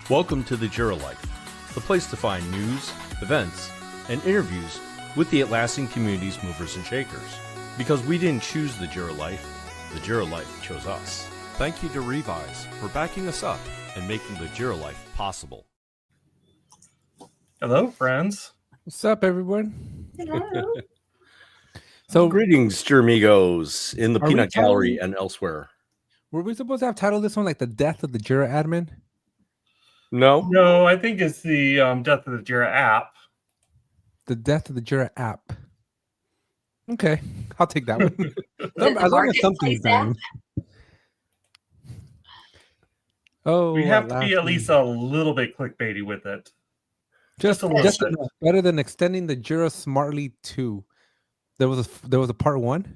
Welcome to the Jira Life, the place to find news, events, and interviews with the Atlassian community's movers and shakers. Because we didn't choose the Jira Life chose us. Thank you to Revyz for backing us up and making the Jira Life possible. Hello, friends. What's up, everyone? Hello. So, Greetings, Jermigos, in the Are we peanut gallery telling- and elsewhere. were we supposed to have titled this one like The Death of the Jira Admin? No? No, I think it's the death of the Jira app. The Death of the Jira App. Okay, I'll take that one. The As long as something's marketplace app? done. Oh, We have to be at Atlassian. least a little bit clickbaity with it. just a little just bit. enough. Better than extending the Jira Smartly 2. There was a part 1. There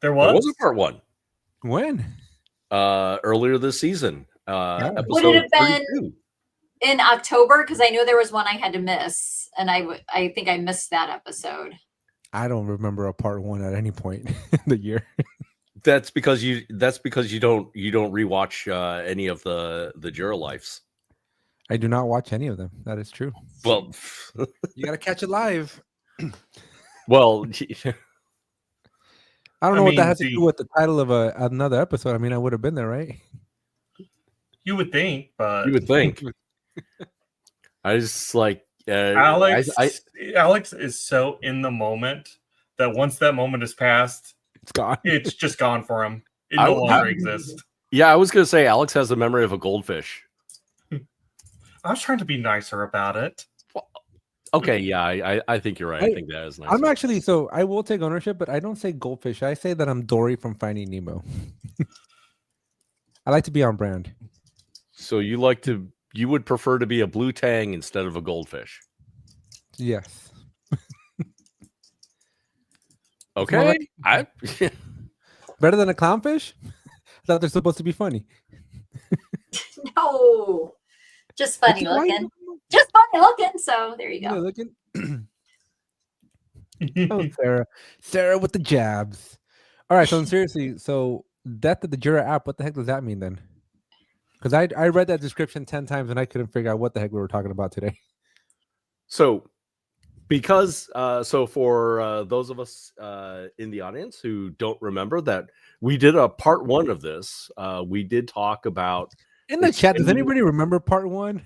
There was? was a part one When? earlier this season. Episode Would it have been 32. in October? Because I know there was one I had to miss, and I think I missed that episode. I don't remember a part 1 at any point in the year. That's because you don't rewatch any of the Jira Lives. I do not watch any of them. That is true. Well, You got to catch it live. well, I don't know I what that mean, has to see- do with the title of another episode. I mean, I would have been there, right? You would think, but you would think. I just like Alex I Alex is so in the moment that once that moment is passed, It's gone. it's just gone for him. It I- no longer I- exists. I was gonna say Alex has the memory of a goldfish. I was trying to be nicer about it. Okay, yeah, I think you're right. I think that is nice. I'm actually, so I will take ownership, but I don't say goldfish. I say that I'm Dory from Finding Nemo. I like to be on brand. So you would prefer to be a blue tang instead of a goldfish. Yes. Okay. like- Better than a clownfish? I thought they're supposed to be funny. No, just funny Why- looking. Just funny looking. So there you Yeah, go. looking. Oh, Sarah. Sarah with the jabs. All right, so seriously, so Death of the Jira app, what the heck does that mean then? Because I read that description 10 times and I couldn't figure out what the heck we were talking about today. So, because for those of us in the audience who don't remember that we did a part 1 of this, we did talk about In the chat, does extending- anybody remember part 1?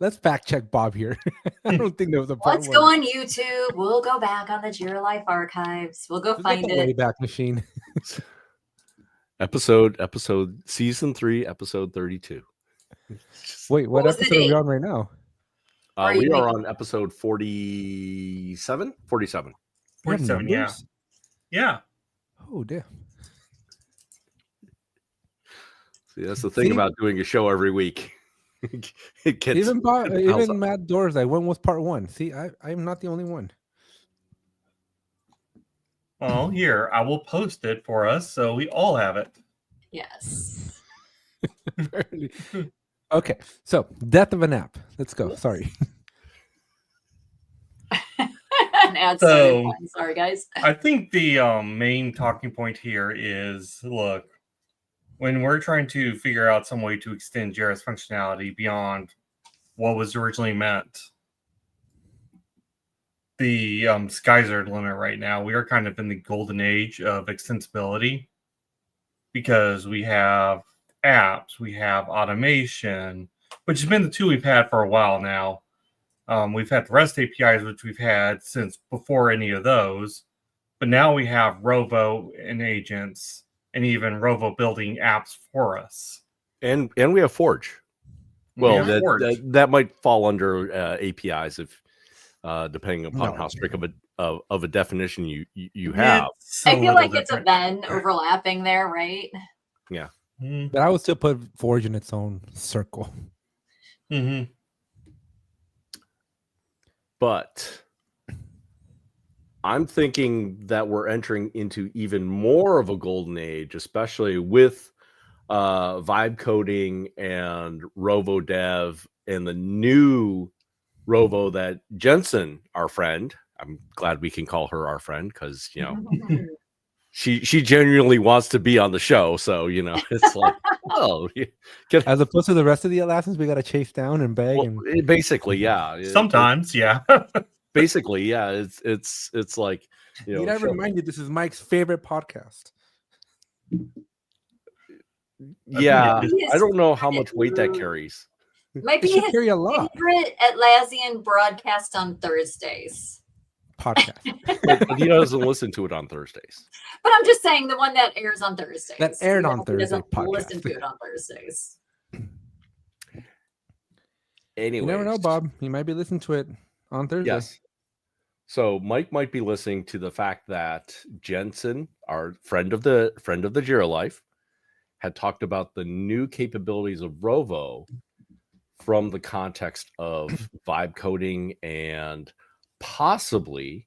Let's fact check Bob here. I don't think there was a part Let's 1. go on YouTube. We'll go back on the Jira Life archives. We'll go Just like find the it. Wayback Machine. episode season 3, episode 32. Wait, what was the episode are we date? on right now? Are We you are making- on episode 47. 47. We have 47, yeah. numbers? Yeah. Oh, damn. See, that's the thing See? about doing a show every week. It gets Even Bob, it piles even up. Matt Doors, I went with part 1. See, I'm not the only one. Well, here, I will post it for us so we all have it. Yes. Okay, so Death of an App. Let's go. Sorry. An ad So- started one. Sorry, guys. I think the main talking point here is, look, when we're trying to figure out some way to extend Jira's functionality beyond what was originally meant, the skies are the limit right now. We are kind of in the golden age of extensibility because we have apps, we have automation, which has been the two we've had for a while now. We've had the REST APIs, which we've had since before any of those, but now we have Rovo and agents, and even Rovo building apps for us. And we have Forge. Well, have Forge. that might fall under APIs if depending upon No. how strict of a definition you have. It's a I feel little like it's a different. Venn overlapping there, right? Mhm. But I would still put Forge in its own circle. Mhm. But I'm thinking that we're entering into even more of a golden age, especially with vibe coding and Rovo Dev and the new Rovo that Jensen, our friend, I'm glad we can call her our friend because, she genuinely wants to be on the show. So, it's like, oh, As opposed to the rest of the Atlassians, we got to chase down and beg. And basically, yeah. Sometimes, yeah. Basically, yeah. It's like, need I remind you, this is Mike's favorite podcast. Yeah, Opinion. I don't know how much weight that carries. Might It be should his carry a lot. favorite Atlassian broadcast on Thursdays. Podcast But he doesn't listen to it on Thursdays. But I'm just saying the one that airs on Thursdays. That aired on He Thursday doesn't podcast. listen to it on Thursdays. Anyway, You never know, Bob. You might be listening to it on Thursday. Yes. So Mike might be listening to the fact that Jensen, our friend of the Jira Life, had talked about the new capabilities of Rovo from the context of vibe coding and possibly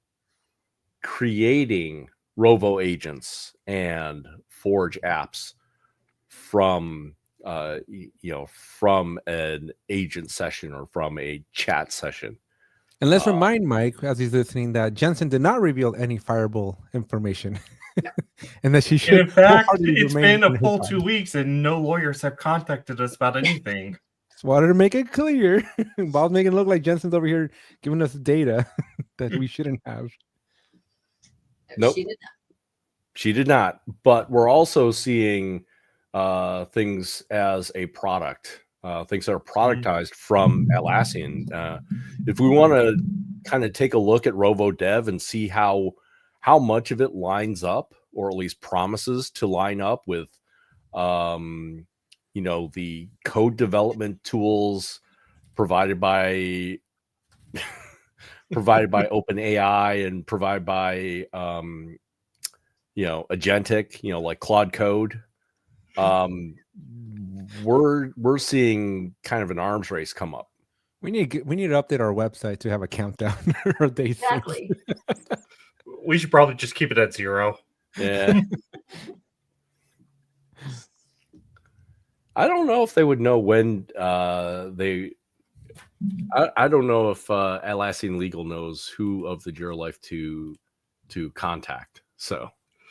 creating Rovo agents and Forge apps from from an agent session or from a chat session. And let's remind Mike, as he's listening, that Jensen did not reveal any fireable information. And that she should. And in fact, wholeheartedly it's remain been a in his full side. 2 weeks and no lawyers have contacted us about anything. Just wanted to make it clear. Bob's making it look like Jensen's over here giving us data that we shouldn't have. Nope. She did not. She did not. But we're also seeing things as a product, things that are productized from Atlassian. If we want to kind of take a look at Rovo Dev and see how much of it lines up, or at least promises to line up with, the code development tools provided by OpenAI and provided by Agentic, like Claude Code. We're seeing kind of an arms race come up. We need to update our website to have a countdown or days. Exactly. We should probably just keep it at 0. Yeah. I don't know if they would know when I don't know if Atlassian Legal knows who of the Jira Life to contact. So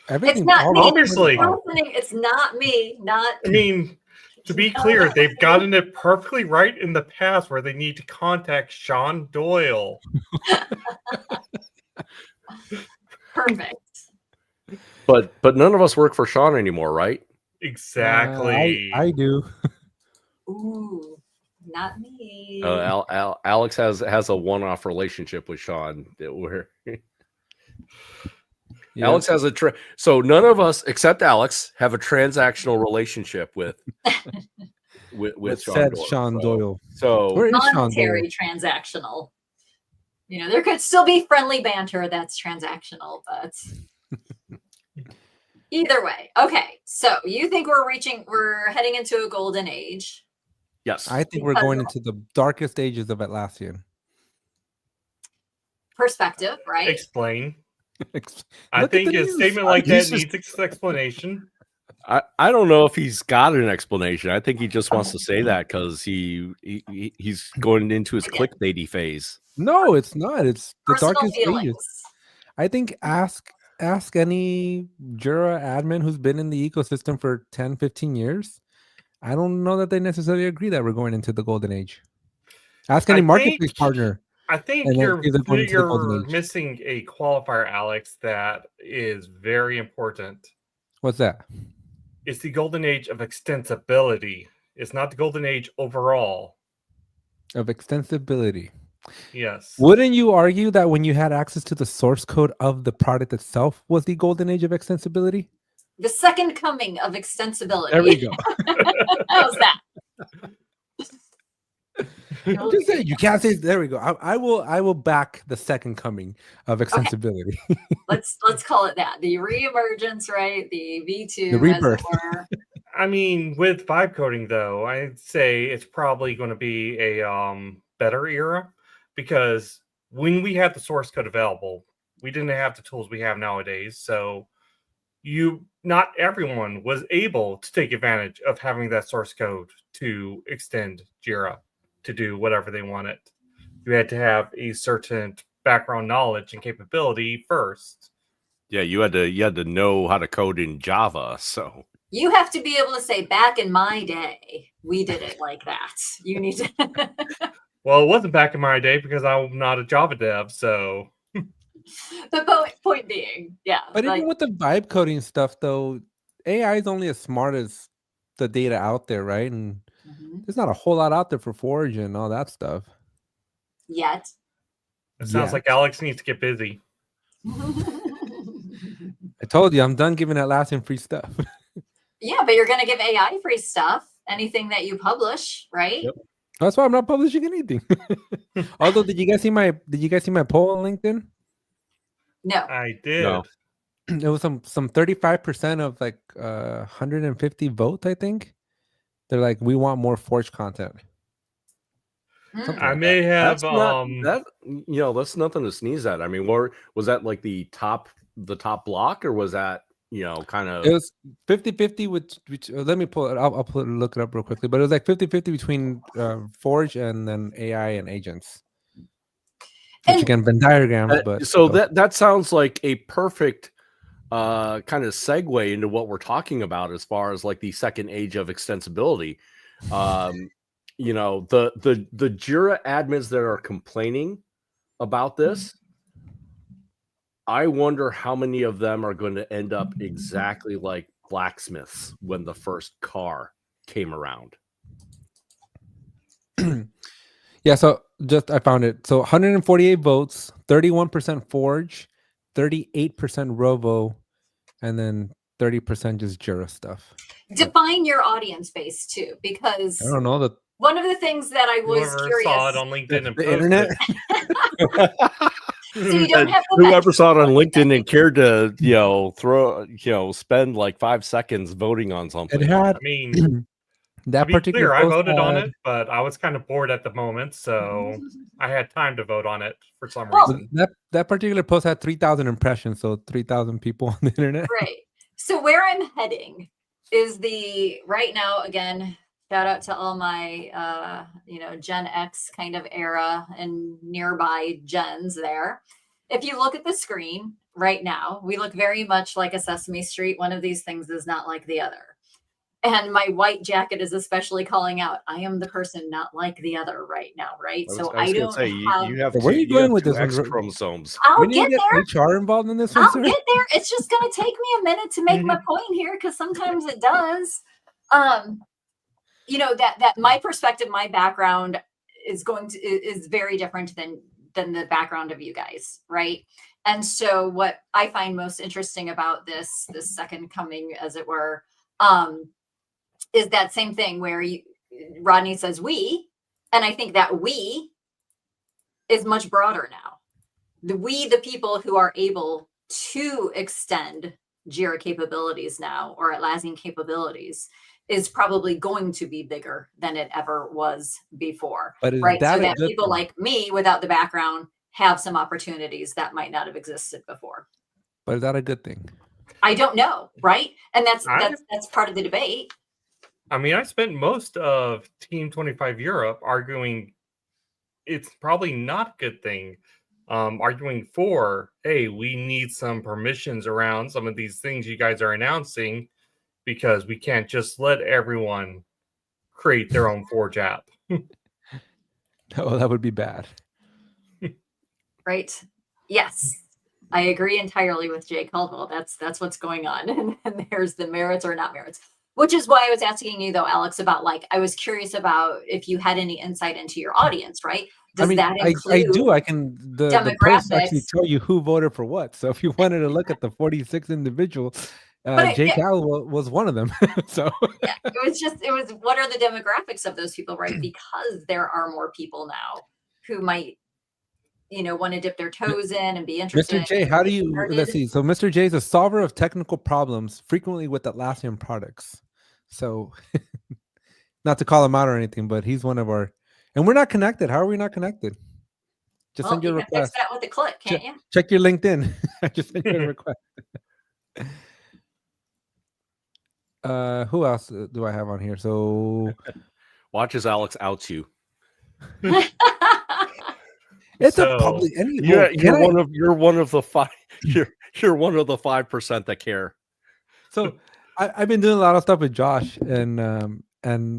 It's not me. Obviously. It's not me. I mean, to be clear, they've gotten it perfectly right in the past where they need to contact Sean Doyle. Perfect. but none of us work for Sean anymore, right? Exactly. I do. Ooh, not me. Alex has a one-off relationship with Sean where Yeah. Alex has so none of us except Alex have a transactional relationship with Said Sean Doyle. So Where is Sean Doyle? Monetary transactional. There could still be friendly banter that's transactional, but either way. Okay, so you think we're heading into a golden age? yes, I think we're going into the darkest ages of Atlassian. Perspective, right? Explain. Look I at think the a news. statement like He's that just- needs explanation. I don't know if he's got an explanation. I think he just wants to say that because he's going into his clickbaity phase. No, it's not. It's the Personal darkest ages. feelings. I think ask any Jira admin who's been in the ecosystem for 10, 15 years. I don't know that they necessarily agree that we're going into the golden age. Ask any marketplace partner. I think And then you're see them going into the golden age. missing a qualifier, Alex, that is very important. What's that? It's the golden age of extensibility. It's not the golden age overall. Of extensibility. Yes. Wouldn't you argue that when you had access to the source code of the product itself was the golden age of extensibility? The second coming of extensibility. There we go. How's that? I'm just saying, you can't say. There we go. I will back the second coming of extensibility. Let's call it that. The reemergence, right? The V2. The rebirth. As it were. I mean, with vibe coding, though, I'd say it's probably going to be a better era because when we had the source code available, we didn't have the tools we have nowadays. So not everyone was able to take advantage of having that source code to extend Jira to do whatever they wanted. You had to have a certain background knowledge and capability first Yeah, you had to know how to code in Java. So You have to be able to say, back in my day, we did it like that. You need to. Well, it wasn't back in my day because I'm not a Java dev, so The point being, yeah. But like, even with the vibe coding stuff, though, AI is only as smart as the data out there, right? And mhm. there's not a whole lot out there for Forge and all that stuff. Yet. it sounds like Alex needs to get busy. I told you, I'm done giving Atlassian free stuff. Yeah, but you're going to give AI free stuff, anything that you publish, right? Yep. That's why I'm not publishing anything. Although, did you guys see my poll on LinkedIn? No. I did. No. It was some 35% of like 150 votes, I think. They're like, we want more Forge content. Mm. I may have that's nothing to sneeze at. I mean, was that like the top block, or was that kind of? It was 50-50 which let me pull it. I'll look it up real quickly. But it was like 50-50 between Forge and then AI and agents. Which And- again, Venn diagrams. But so that sounds like a perfect kind of segue into what we're talking about as far as like the second age of extensibility. The Jira admins that are complaining about this, I wonder how many of them are going to end up exactly like blacksmiths when the first car came around. yeah, so just I found it. So 148 votes, 31% Forge, 38% Rovo, and then 30% just Jira stuff. Define your audience base too, because I don't know that one of the things that I was whoever curious. saw it on LinkedIn and the posted internet. So you don't have the Whoever saw it on LinkedIn and cared to spend like 5 seconds voting on something. It had I mean, that to be particular clear, I post voted on had- it, but I was kind of bored at the moment, so I had time to vote on it for some Well- reason. that particular post had 3,000 impressions, so 3,000 people on the internet. Right. So where I'm heading is right now, again, shout out to all my, Gen X kind of era and nearby gens there. If you look at the screen right now, we look very much like a Sesame Street. One of these things is not like the other. And my white jacket is especially calling out, I am the person not like the other right now, right? I don't say you have Where are you two going with two this one, X Ro- chromosomes. I'll We need get to there. get HR involved in this one, I'll sir. get there. It's just going to take me a minute to make my point here, because sometimes it does. That my perspective, my background is very different than the background of you guys, right? And so what I find most interesting about this second coming, as it were, is that same thing where Rodney says we, and I think that we is much broader now. The people who are able to extend Jira capabilities now, or Atlassian capabilities, is probably going to be bigger than it ever was before. But is Right. that So a that good people thing? like me without the background have some opportunities that might not have existed before. But is that a good thing? I don't know, right? And that's I- that's part of the debate. I mean, I spent most of Team 25 Europe arguing it's probably not a good thing. Arguing for, hey, we need some permissions around some of these things you guys are announcing, because we can't just let everyone create their own Forge app. Oh, that would be bad. Right. Yes. I agree entirely with Jay Caldwell. That's what's going on. And there's the merits or not merits. Which is why I was asking you though, Alex, about I was curious about if you had any insight into your audience, right? Does that include I do. I can the post actually demographics? tell you who voted for what. So if you wanted to look at the 46 individuals, Jay Caldwell was one of them. So Yeah, it was what are the demographics of those people, right? Because there are more people now who might want to dip their toes in and be interested. Mr. J, how do you let's see? So Mr. J is a solver of technical problems, frequently with Atlassian products. So not to call him out or anything, but he's one of our, and we're not connected. How are we not connected? Just send your you can fix request. that with a click, can't you? Check your LinkedIn. I just sent you a request. Who else do I have on here? So Watch as Alex outs you. it's So, a public. You're one of the five. You're one of the 5% that care. So I've been doing a lot of stuff with Josh, and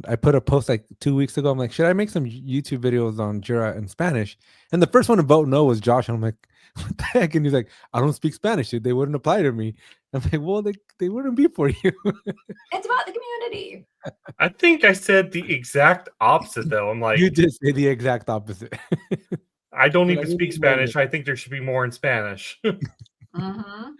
I put a post like 2 weeks ago. I'm like, should I make some YouTube videos on Jira in Spanish? And the first one to vote no was Josh. And I'm like, what the heck? And he's like, I don't speak Spanish, dude. They wouldn't apply to me. I'm like, well, they wouldn't be for you. It's about the community. I think I said the exact opposite, though. I'm like, You did say the exact opposite. I don't need But I to speak wouldn't blame Spanish. I think there should be more in Spanish. Mhm.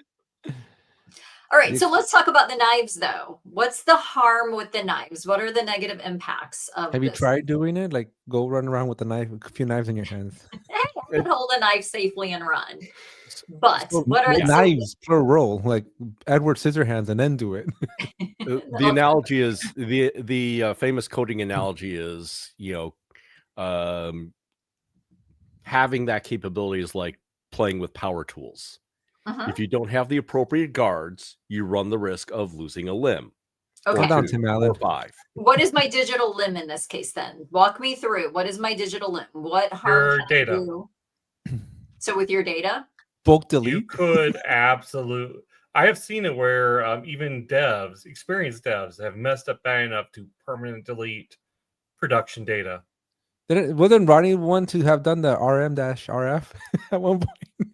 All right, so let's talk about the knives, though. What's the harm with the knives? What are the negative impacts of Have you this? tried doing it? Like go run around with a few knives in your hands. Hey, I can hold a knife safely and run. But So, what are with the knives plural, like Edward Scissorhands, and then do it. The analogy is the famous coding analogy is, having that capability is like playing with power tools. Uh-huh. If you don't have the appropriate guards, you run the risk of losing a limb. Okay. Calm down, 2 Tim or Allen. 5. What is my digital limb in this case then? Walk me through. What is my digital limb? What harm Your can I data. do? So with your data? Bulk You delete. could absolutely. I have seen it where even devs, experienced devs, have messed up bad enough to permanently delete production data. Wasn't Rodney one to have done the RM-RF at one point?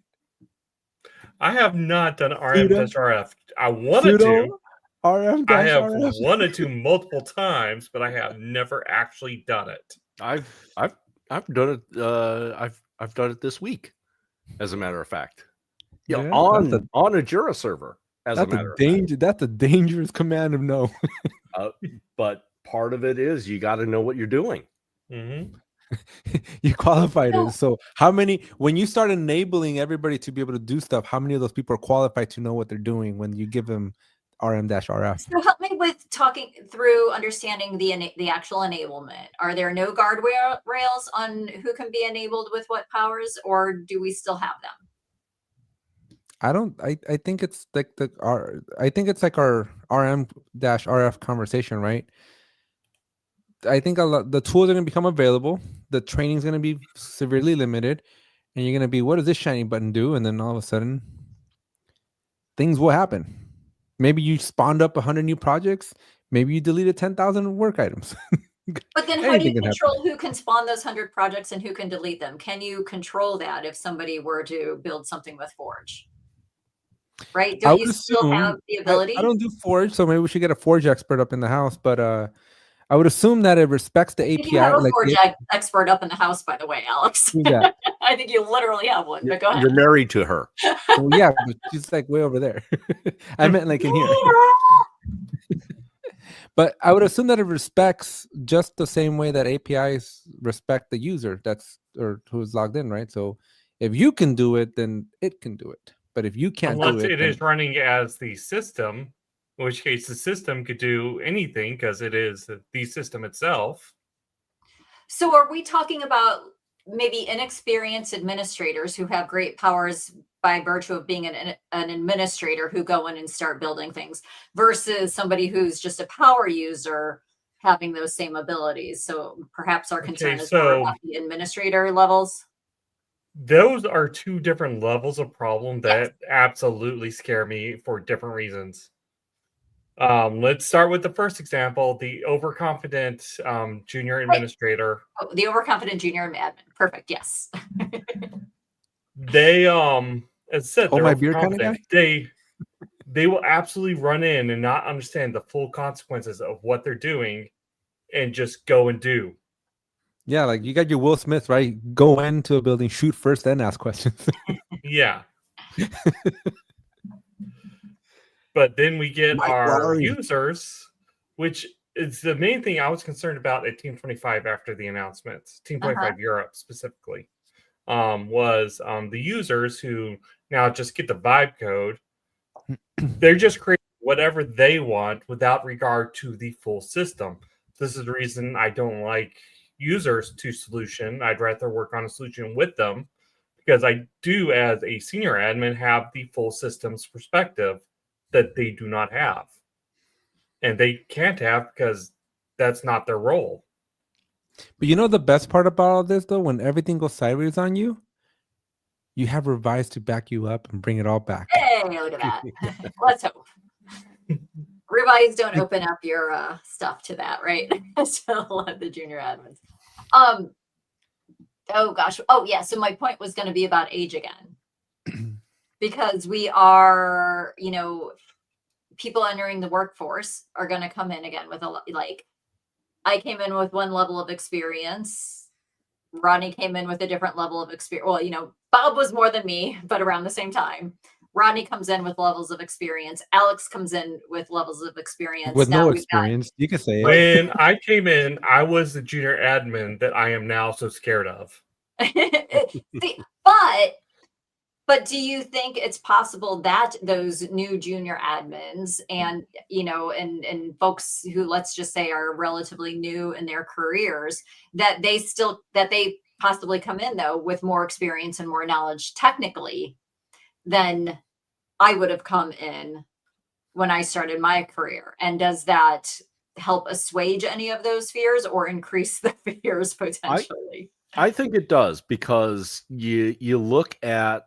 I have not done RM-RF. I wanted Pseudo to. I have RM-RF. wanted to multiple times, but I have never actually done it. I've done it. I've done it this week, as a matter of fact. Yeah, Yeah, on that's a Jira server. As a That's matter a of danger. That's a dangerous command of no. fact. But part of it is you got to know what you're doing. Mm-hmm. You qualified No. it. So how many? When you start enabling everybody to be able to do stuff, how many of those people are qualified to know what they're doing when you give them RM-RF? So help me with talking through understanding the actual enablement. Are there no guardrails on who can be enabled with what powers, or do we still have them? I think it's like I think it's like our RM-RF conversation, right? I think the tools are going to become available. The training is going to be severely limited, and you're going to be, what does this shiny button do? And then all of a sudden, things will happen. Maybe you spawned up 100 new projects. Maybe you deleted 10,000 work items. But then how do you Anything can control who can spawn those 100 projects and who can delete them? Can you control that if somebody were to build something with Forge? Right? I Don't would you still assume- have the ability? I don't do Forge, so maybe we should get a Forge expert up in the house. But I would assume that it respects the You API. have a Like Forge expert up in the house, by the way, Alex. who's that? I think you literally have one, but go ahead. You're married to her. Well, yeah, but she's like way over there. I meant like in here. But I would assume that it respects just the same way that APIs respect the user or who's logged in, right? So if you can do it, then it can do it. But if you can't Unless do it, it then is running as the system, in which case the system could do anything because it is the system itself. So are we talking about maybe inexperienced administrators who have great powers by virtue of being an administrator who go in and start building things versus somebody who's just a power user having those same abilities? So perhaps our concern is more so- about the administrator levels. Those are two different levels of problem that Yes. absolutely scare me for different reasons. Let's start with the first example, the overconfident junior administrator. Oh, the overconfident junior admin. Perfect. Yes. They as I said, Hold they're my beer kind of overconfident. They will absolutely run in and not understand the full consequences of what they're doing and just go and do. yeah, like you got your Will Smith, right? Go into a building, shoot first, then ask questions. Yeah. But then we get Mike our Lowry. users, which is the main thing I was concerned about at Team 25 after the announcements. Team 25 Europe specifically was the users who now just get the vibe code. They're just creating whatever they want without regard to the full system. This is the reason I don't like users to solution. I'd rather work on a solution with them because I do, as a senior admin, have the full systems perspective that they do not have. And they can't have because that's not their role. But you know the best part about all this, though, when everything goes sideways on you, you have Revyz to back you up and bring it all back. Hey, Hey, look at that. Let's hope. Revyz don't open up your stuff to that, right? So let the junior admins. Oh gosh. Oh yeah. So my point was going to be about age again, because we are, people entering the workforce are going to come in again with I came in with one level of experience. Rodney came in with a different level of experience. Well, Bob was more than me, but around the same time. Rodney comes in with levels of experience. Alex comes in with levels of experience. With now no experience, you can say it. When I came in, I was the junior admin that I am now so scared of. See, but do you think it's possible that those new junior admins and and folks who, let's just say, are relatively new in their careers, that they possibly come in though with more experience and more knowledge technically than I would have come in when I started my career? And does that help assuage any of those fears or increase the fears potentially? I think it does, because you look at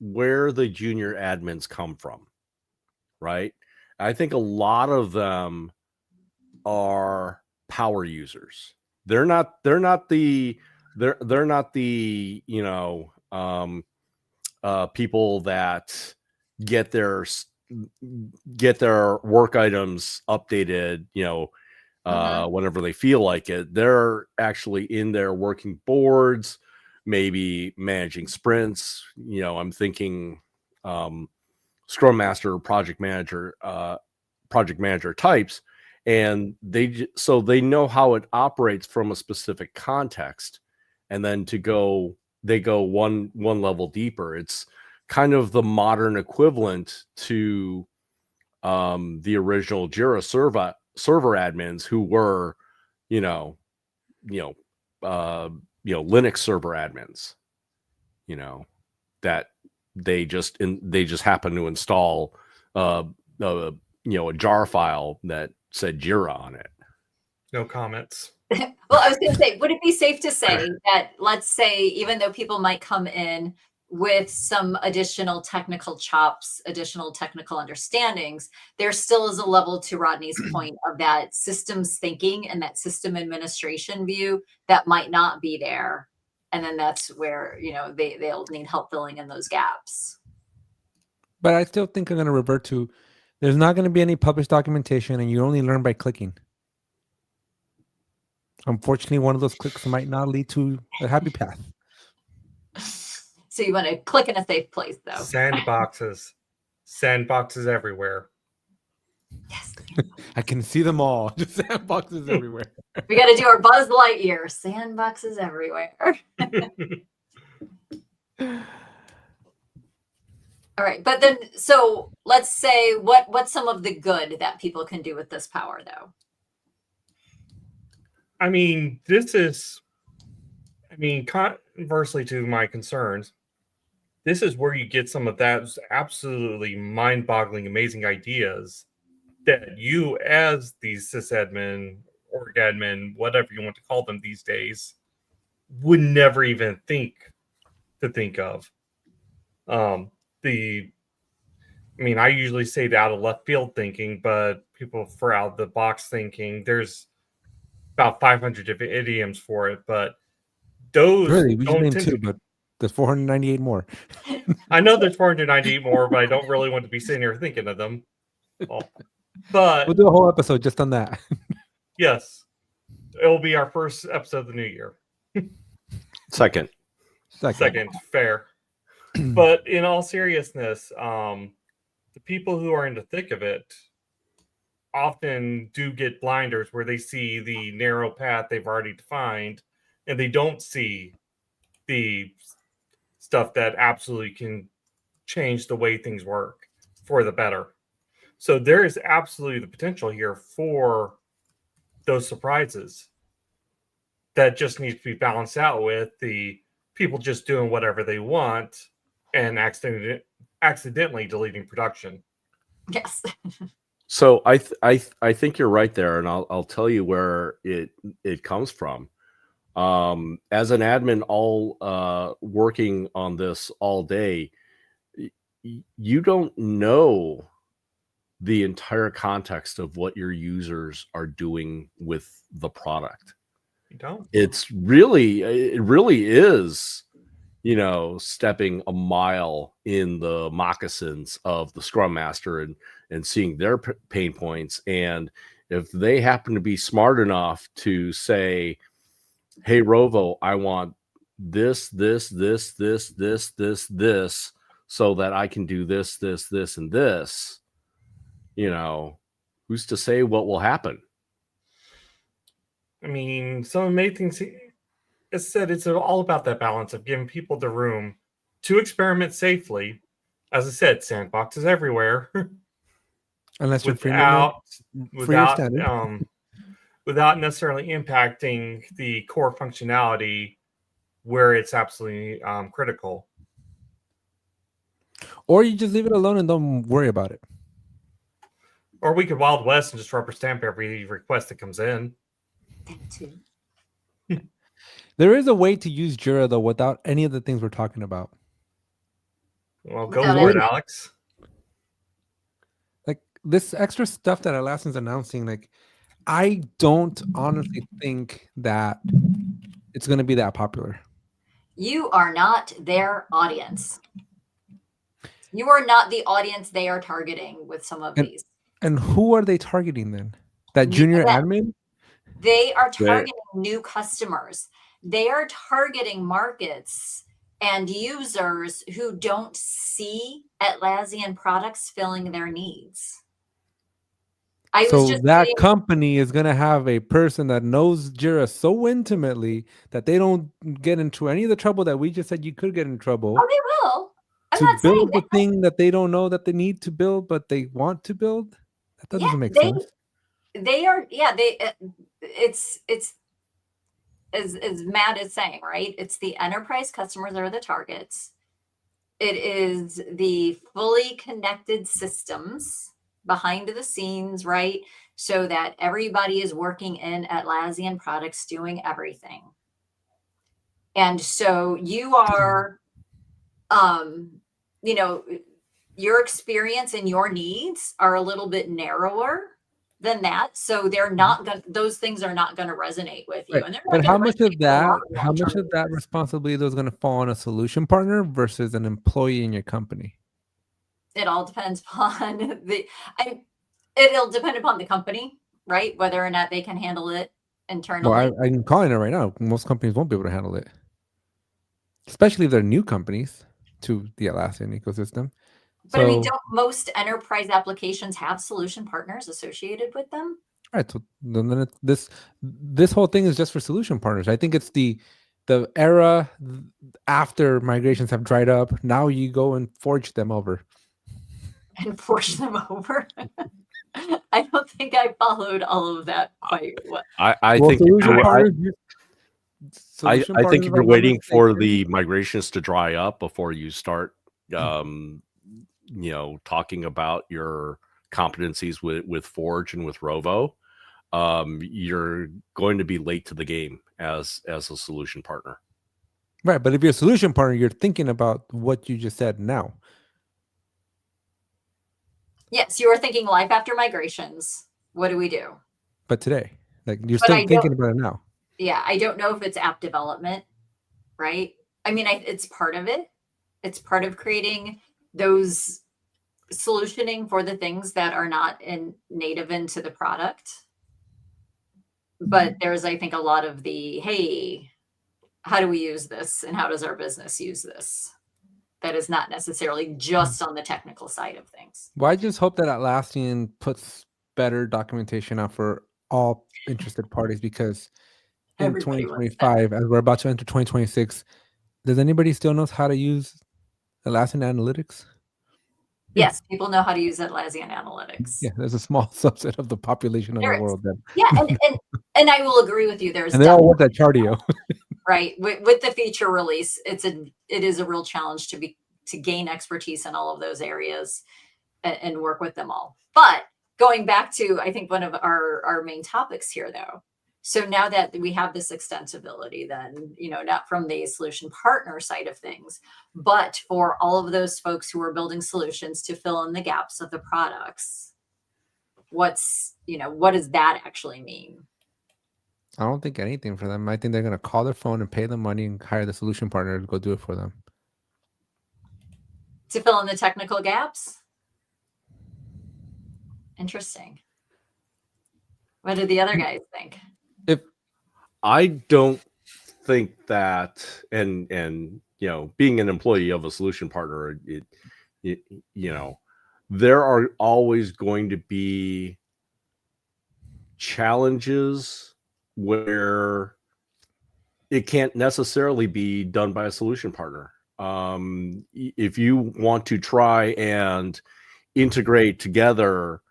where the junior admins come from, right? I think a lot of them are power users. They're not the people that get their work items updated, whenever they feel like it. They're actually in there working boards, maybe managing sprints. I'm thinking Scrum Master, project manager types, and they know how it operates from a specific context, and then they go one level deeper. It's kind of the modern equivalent to the original Jira server admins, who were Linux server admins, that they just happen to install a jar file that said Jira on it. No comments. Well, I was going to say, would it be safe to say that, let's say, even though people might come in with some additional technical chops, additional technical understandings, there still is a level, to Rodney's point, of that systems thinking and that system administration view that might not be there. And then that's where, they'll need help filling in those gaps. But I still think I'm going to revert to, there's not going to be any published documentation, and you only learn by clicking. Unfortunately, one of those clicks might not lead to a happy path. So you want to click in a safe place, though. Sandboxes everywhere. Yes. I can see them all. Just sandboxes everywhere. We got to do our Buzz Lightyear. Sandboxes everywhere. All right. But then, so let's say, what's some of the good that people can do with this power, though? I mean, conversely to my concerns, this is where you get some of those absolutely mind-boggling, amazing ideas that you, as the sysadmin, org admin, whatever you want to call them these days, would never even think of. I usually say the out of left field thinking, but people for out of the box thinking, there's about 500 different idioms for it, but those really, we don't named tend two, to... but there's 498 more. I know there's 498 more, but I don't really want to be sitting here thinking of them. But We'll do a whole episode just on that. yes, it'll be our first episode of the new year. Second, fair. But in all seriousness, the people who are in the thick of it often do get blinders, where they see the narrow path they've already defined, and they don't see the stuff that absolutely can change the way things work for the better. So there is absolutely the potential here for those surprises that just needs to be balanced out with the people just doing whatever they want and accidentally deleting production. Yes. So I think you're right there, and I'll tell you where it comes from. As an admin, all working on this all day, you don't know the entire context of what your users are doing with the product. You don't. It really is, stepping a mile in the moccasins of the Scrum Master and seeing their pain points. And if they happen to be smart enough to say, hey, Rovo, I want this, so that I can do this, and this, who's to say what will happen? I mean, some amazing things. As said, it's all about that balance of giving people the room to experiment safely. As I said, sandboxes everywhere. Unless you're freemium or free or standard. Without necessarily impacting the core functionality where it's absolutely critical. Or you just leave it alone and don't worry about it. Or we could Wild West and just rubber stamp every request that comes in. That too. There is a way to use Jira, though, without any of the things we're talking about. Well, go for it, Alex. Like this extra stuff that Atlassian's announcing, like I don't honestly think that it's going to be that popular. You are not their audience. You are not the audience they are targeting with some of these. And who are they targeting then? That junior admin? They are targeting new customers. They are targeting markets and users who don't see Atlassian products filling their needs. So that company is going to have a person that knows Jira so intimately that they don't get into any of the trouble that we just said you could get in trouble. Oh, they will. To build the thing that they don't know that they need to build, but they want to build. That doesn't make sense. They are, it's as Matt is saying, right? It's the enterprise customers are the targets. It is the fully connected systems behind the scenes, right? So that everybody is working in Atlassian products doing everything. And so you are, your experience and your needs are a little bit narrower than that. So they're not going those things are not going to resonate with you. Right. And but how much of that responsibility is going to fall on a solution partner versus an employee in your company? It all depends upon it'll depend upon the company, right? Whether or not they can handle it internally. Well, I'm calling it right now. Most companies won't be able to handle it, especially if they're new companies to the Atlassian ecosystem. But I mean, don't most enterprise applications have solution partners associated with them? Right. So then this whole thing is just for solution partners. I think it's the era after migrations have dried up. Now you go and forge them over. And forge them over? I don't think I followed all of that quite well. I think if you're waiting for the migrations to dry up before you start talking about your competencies with Forge and with Rovo, you're going to be late to the game as a solution partner. Right. But if you're a solution partner, you're thinking about what you just said now. Yes, you are thinking life after migrations. What do we do? But today, like you're still thinking about it now. Yeah, I don't know if it's app development, right? I mean, it's part of it. It's part of creating those solutioning for the things that are not native into the product. But there's, I think, a lot of the, hey, how do we use this? And how does our business use this? That is not necessarily just on the technical side of things. Well, I just hope that Atlassian puts better documentation out for all interested parties, because in 2025, as we're about to enter 2026, does anybody still know how to use Atlassian Analytics? Yes, people know how to use Atlassian Analytics. Yeah, there's a small subset of the population of the world that. Yeah, and I will agree with you. And they all want that Chartio. Right. With the feature release, it is a real challenge to gain expertise in all of those areas and work with them all. But going back to, I think, one of our main topics here, though, So now that we have this extensibility, then, not from the solution partner side of things, but for all of those folks who are building solutions to fill in the gaps of the products, what does that actually mean? I don't think anything for them. I think they're going to call their phone and pay the money and hire the solution partner to go do it for them. To fill in the technical gaps? Interesting. What do the other guys think? I don't think that, and being an employee of a solution partner, there are always going to be challenges where it can't necessarily be done by a solution partner. If you want to try and integrate together,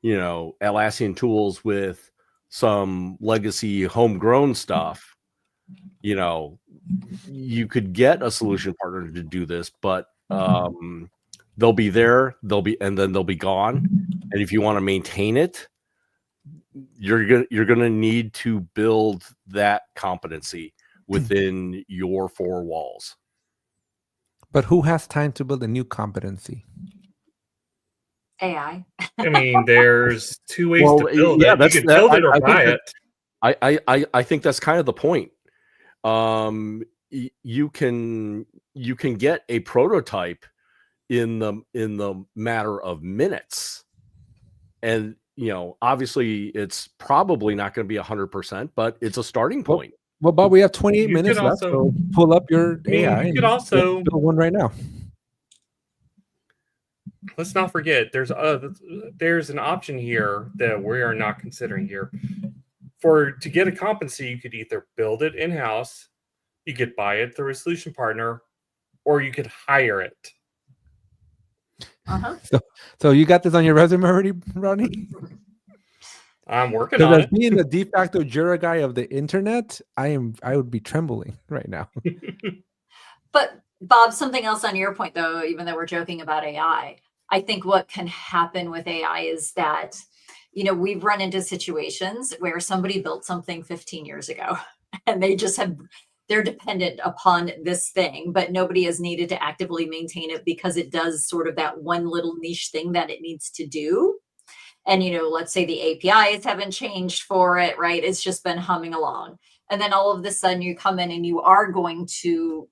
Atlassian tools with some legacy homegrown stuff, you could get a solution partner to do this, but they'll be there, and then they'll be gone. And if you want to maintain it, you're gonna need to build that competency within your four walls. But who has time to build a new competency? AI. I mean, there's two ways to build yeah, it. You can build it or buy it. I think that's kind of the point. You can get a prototype in the matter of minutes, and obviously it's probably not going to be 100%, but it's a starting point. Well, Bob, we have 28 You minutes could left, also- so pull up your AI. you could and also- build one right now. Let's not forget there's an option here that we are not considering here. To get a competency, you could either build it in-house, you could buy it through a solution partner, or you could hire it. Uh-huh. So you got this on your resume already, Rodney? I'm working on Because it. being the de facto Jira guy of the internet, I would be trembling right now. But Bob, something else on your point, though, even though we're joking about AI, I think what can happen with AI is that, we've run into situations where somebody built something 15 years ago and they're dependent upon this thing, but nobody has needed to actively maintain it because it does sort of that one little niche thing that it needs to do. And, let's say the APIs haven't changed for it, right? It's just been humming along. And then all of a sudden you come in and you are going to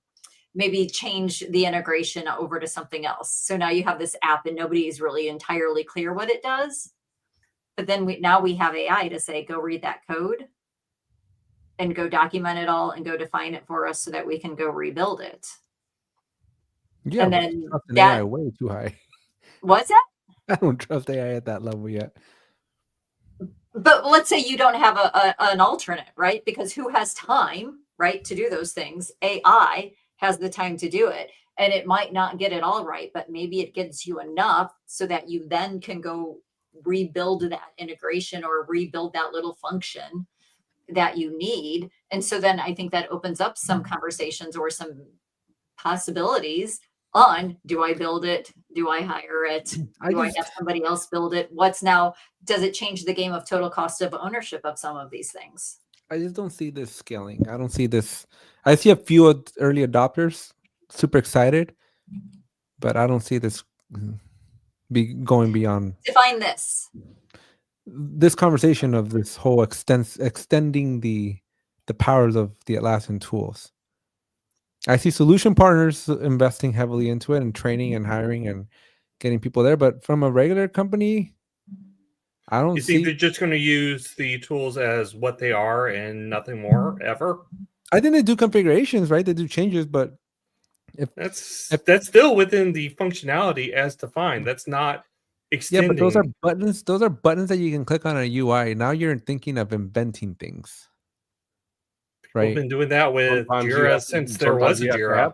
maybe change the integration over to something else. So now you have this app and nobody is really entirely clear what it does. But then we have AI to say, go read that code and go document it all and go define it for us so that we can go rebuild it. Yeah, And but then trust in that- AI way too high. What's that? I don't trust AI at that level yet. But let's say you don't have an alternate, right? Because who has time, right, to do those things? AI has the time to do it. And it might not get it all right, but maybe it gets you enough so that you then can go rebuild that integration or rebuild that little function that you need. And so then I think that opens up some conversations or some possibilities on, do I build it? Do I hire it? Do I have somebody else build it? Does it change the game of total cost of ownership of some of these things? I just don't see this scaling. I don't see this. I see a few early adopters super excited, but I don't see this going beyond. Define this conversation of this whole extending the powers of the Atlassian tools. I see solution partners investing heavily into it and training and hiring and getting people there, but from a regular company, I don't You see. think they're just going to use the tools as what they are and nothing more ever? I think they do configurations, right? They do changes, but That's still within the functionality as defined. That's not extending. Yeah, but those are buttons. Those are buttons that you can click on a UI. Now you're thinking of inventing things, right? We've been doing that with Jira since there was a Jira.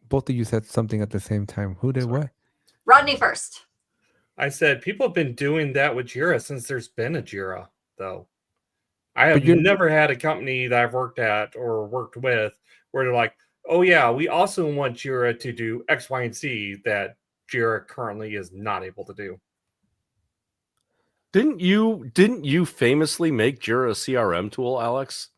Both of you said something at the same time. Who did what? Rodney first. I said people have been doing that with Jira since there's been a Jira, though. I have never had a company that I've worked at or worked with where they're like, oh yeah, we also want Jira to do X, Y, and Z that Jira currently is not able to do. Didn't you famously make Jira a CRM tool, Alex?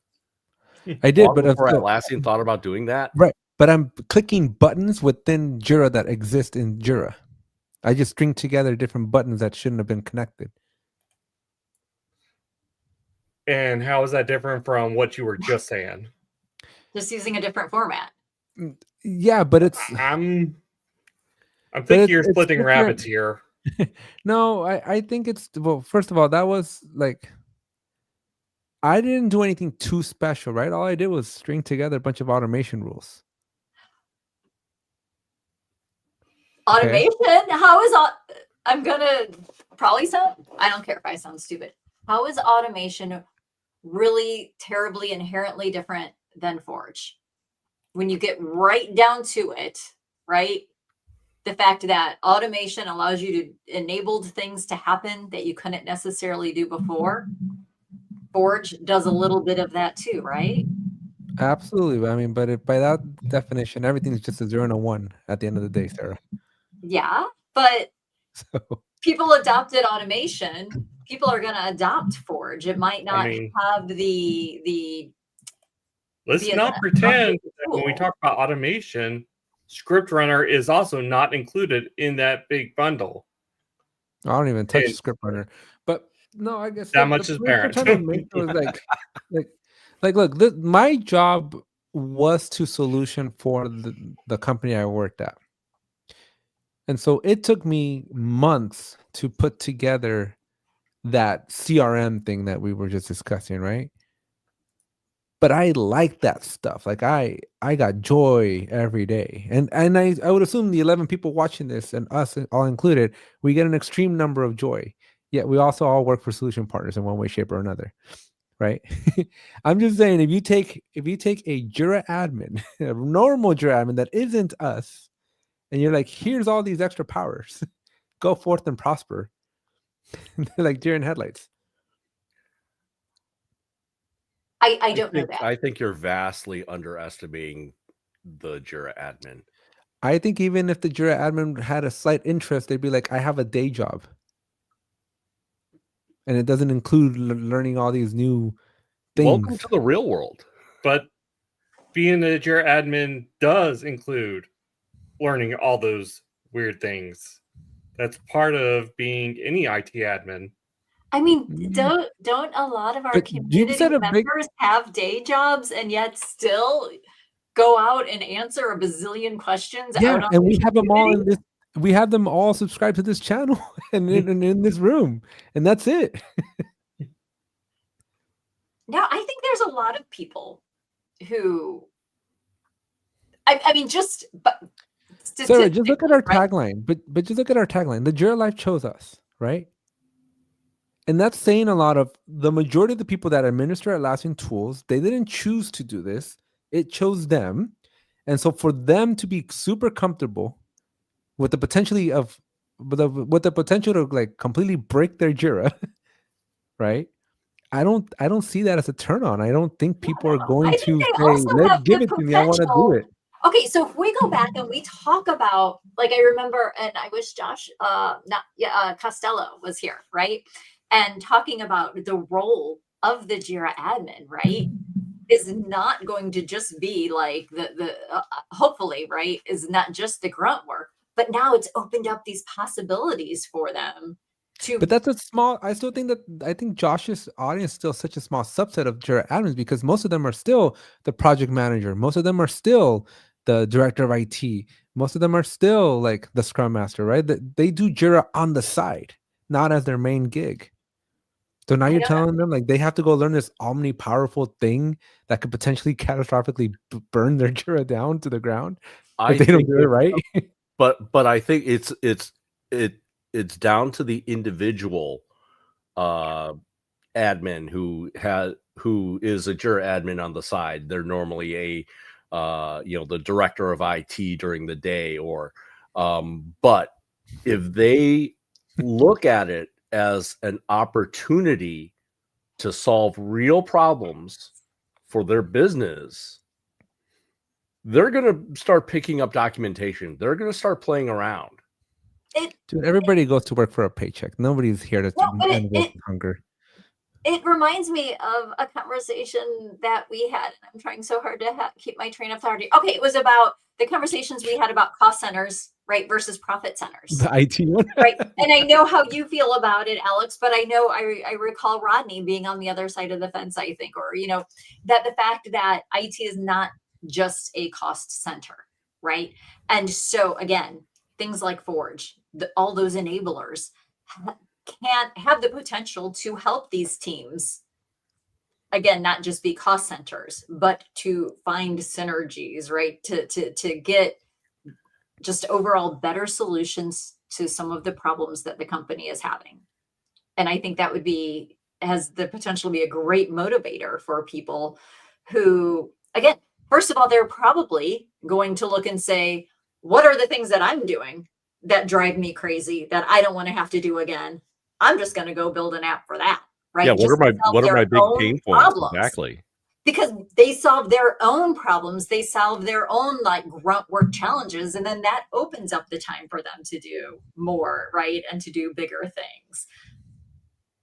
I did, Long but before still, Atlassian thought about doing that. right. But I'm clicking buttons within Jira that exist in Jira. I just string together different buttons that shouldn't have been connected. And how is that different from what you were just saying? Just using a different format. Yeah, but it's I'm thinking you're splitting different. rabbits here. No, I think it's, well, first of all, that was like, I didn't do anything too special, right? All I did was string together a bunch of automation rules. Okay. Automation? How is I'm gonna probably sound, I don't care if I sound stupid. How is automation really terribly inherently different than Forge? When you get right down to it, right? The fact that automation allows you to enable things to happen that you couldn't necessarily do before. Forge does a little bit of that too, right? Absolutely. I mean, but if, by that definition, everything's just a 0 and a 1 at the end of the day, Sarah. Yeah, but So people adopted automation. People are going to adopt Forge. It might not have the Let's not pretend that when we talk about automation, Script Runner is also not included in that big bundle. I don't even touch Script Runner, but no, I guess that much is apparent. Look, my job was to solution for the company I worked at, and so it took me months to put together that CRM thing that we were just discussing, right? But I like that stuff. Like I got joy every day. And I would assume the 11 people watching this, and us all included, we get an extreme number of joy. Yet we also all work for solution partners in one way, shape, or another. Right? I'm just saying, if you take a Jira admin, a normal Jira admin that isn't us, and you're like, here's all these extra powers, go forth and prosper. Like deer in headlights. I don't know that. I think you're vastly underestimating the Jira admin. I think even if the Jira admin had a slight interest, they'd be like, I have a day job. And it doesn't include learning all these new things. Welcome to the real world. But being a Jira admin does include learning all those weird things. That's part of being any IT admin. I mean, don't a lot of our community members have day jobs and yet still go out and answer a bazillion questions? Yeah, and we have them all in this. We have them all subscribed to this channel and in this room, and that's it. Now, I think there's a lot of people who, I mean, Sarah, just look at our tagline. But just look at our tagline. The Jira Life chose us, right? And that's saying a lot of the majority of the people that administer Atlassian tools, they didn't choose to do this. It chose them. And so for them to be super comfortable with the potential to like completely break their Jira, right? I don't see that as a turn on. I don't think people are going to say, let's give it to me. I want to do it. Okay, so if we go back and we talk about, like, I remember, and I wish Josh, Costello was here, right? And talking about the role of the Jira admin, right, is not going to just be like hopefully, right, is not just the grunt work, but now it's opened up these possibilities for them to. But that's I think Josh's audience is still such a small subset of Jira admins, because most of them are still the project manager. Most of them are still the director of IT. Most of them are still like the scrum master, right? They do Jira on the side, not as their main gig. So now you're telling them like they have to go learn this omni-powerful thing that could potentially catastrophically burn their Jira down to the ground if they don't do it right. But I think it's down to the individual admin who is a Jira admin on the side. They're normally the director of IT during the day, or but if they look at it as an opportunity to solve real problems for their business, they're going to start picking up documentation. They're going to start playing around. Dude, everybody goes to work for a paycheck. Nobody's here to No, but end with hunger. it reminds me of a conversation that we had. And I'm trying so hard to keep my train of thought. Okay, it was about the conversations we had about cost centers, right, versus profit centers. The IT one. Right. And I know how you feel about it, Alex, but I know I recall Rodney being on the other side of the fence, I think, or, that the fact that IT is not just a cost center, right? And so, again, things like Forge, all those enablers can't have the potential to help these teams, again, not just be cost centers, but to find synergies, right? To get just overall better solutions to some of the problems that the company is having. And I think that has the potential to be a great motivator for people who, again, first of all, they're probably going to look and say, what are the things that I'm doing that drive me crazy that I don't want to have to do again? I'm just going to go build an app for that, right? Yeah, what are my big pain points? Exactly. Because they solve their own problems, they solve their own grunt work challenges, and then that opens up the time for them to do more, right? And to do bigger things.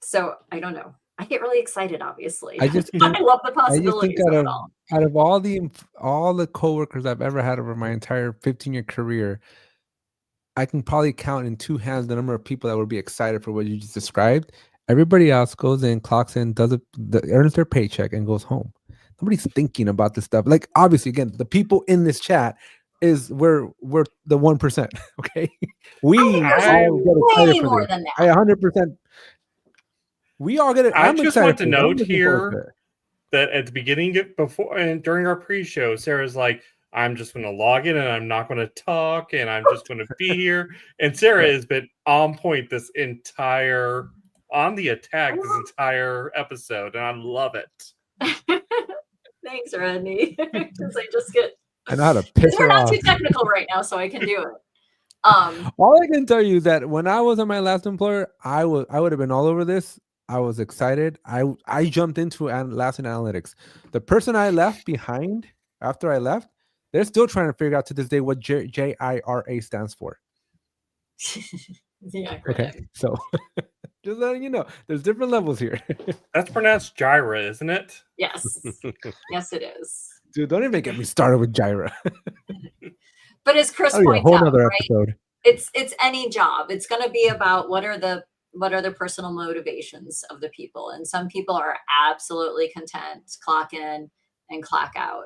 So I don't know. I get really excited, obviously. I love the possibilities of it all. Out of all the coworkers I've ever had over my entire 15-year career, I can probably count in two hands the number of people that would be excited for what you just described. Everybody else goes in, clocks in, earns their paycheck, and goes home. Nobody's thinking about this stuff. Like, obviously, again, the people in this chat we're the 1%. Okay, we all get excited for this. I 100%. We all get it. I just want to note here that at the beginning, before and during our pre-show, Sarah's like, I'm just going to log in and I'm not going to talk and I'm just going to be here. And Sarah has been on point on the attack this entire episode, and I love it. Thanks, Rodney. Because I know how to piss her off. We're not too technical right now, so I can do it. All I can tell you is that when I was at my last employer, I would have been all over this. I was excited. I jumped into Atlassian Analytics. The person I left behind after I left, they're still trying to figure out to this day what JIRA stands for. Yeah. Okay. So just letting you know, there's different levels here. That's pronounced Jira, isn't it? Yes. Yes, it is. Dude, don't even get me started with Jira. But as Chris points out, right, episode. It's any job. It's going to be about what are the personal motivations of the people. And some people are absolutely content to clock in and clock out.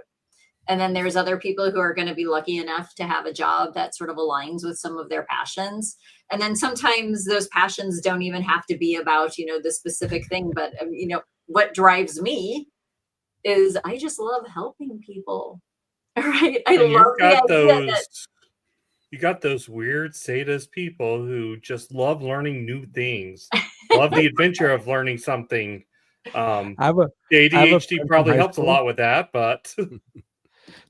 And then there's other people who are going to be lucky enough to have a job that sort of aligns with some of their passions. And then sometimes those passions don't even have to be about, the specific thing. But, what drives me is I just love helping people. Right? I love the idea that you got those weird sadist people who just love learning new things, love the adventure of learning something. ADHD probably helps a lot with that, but...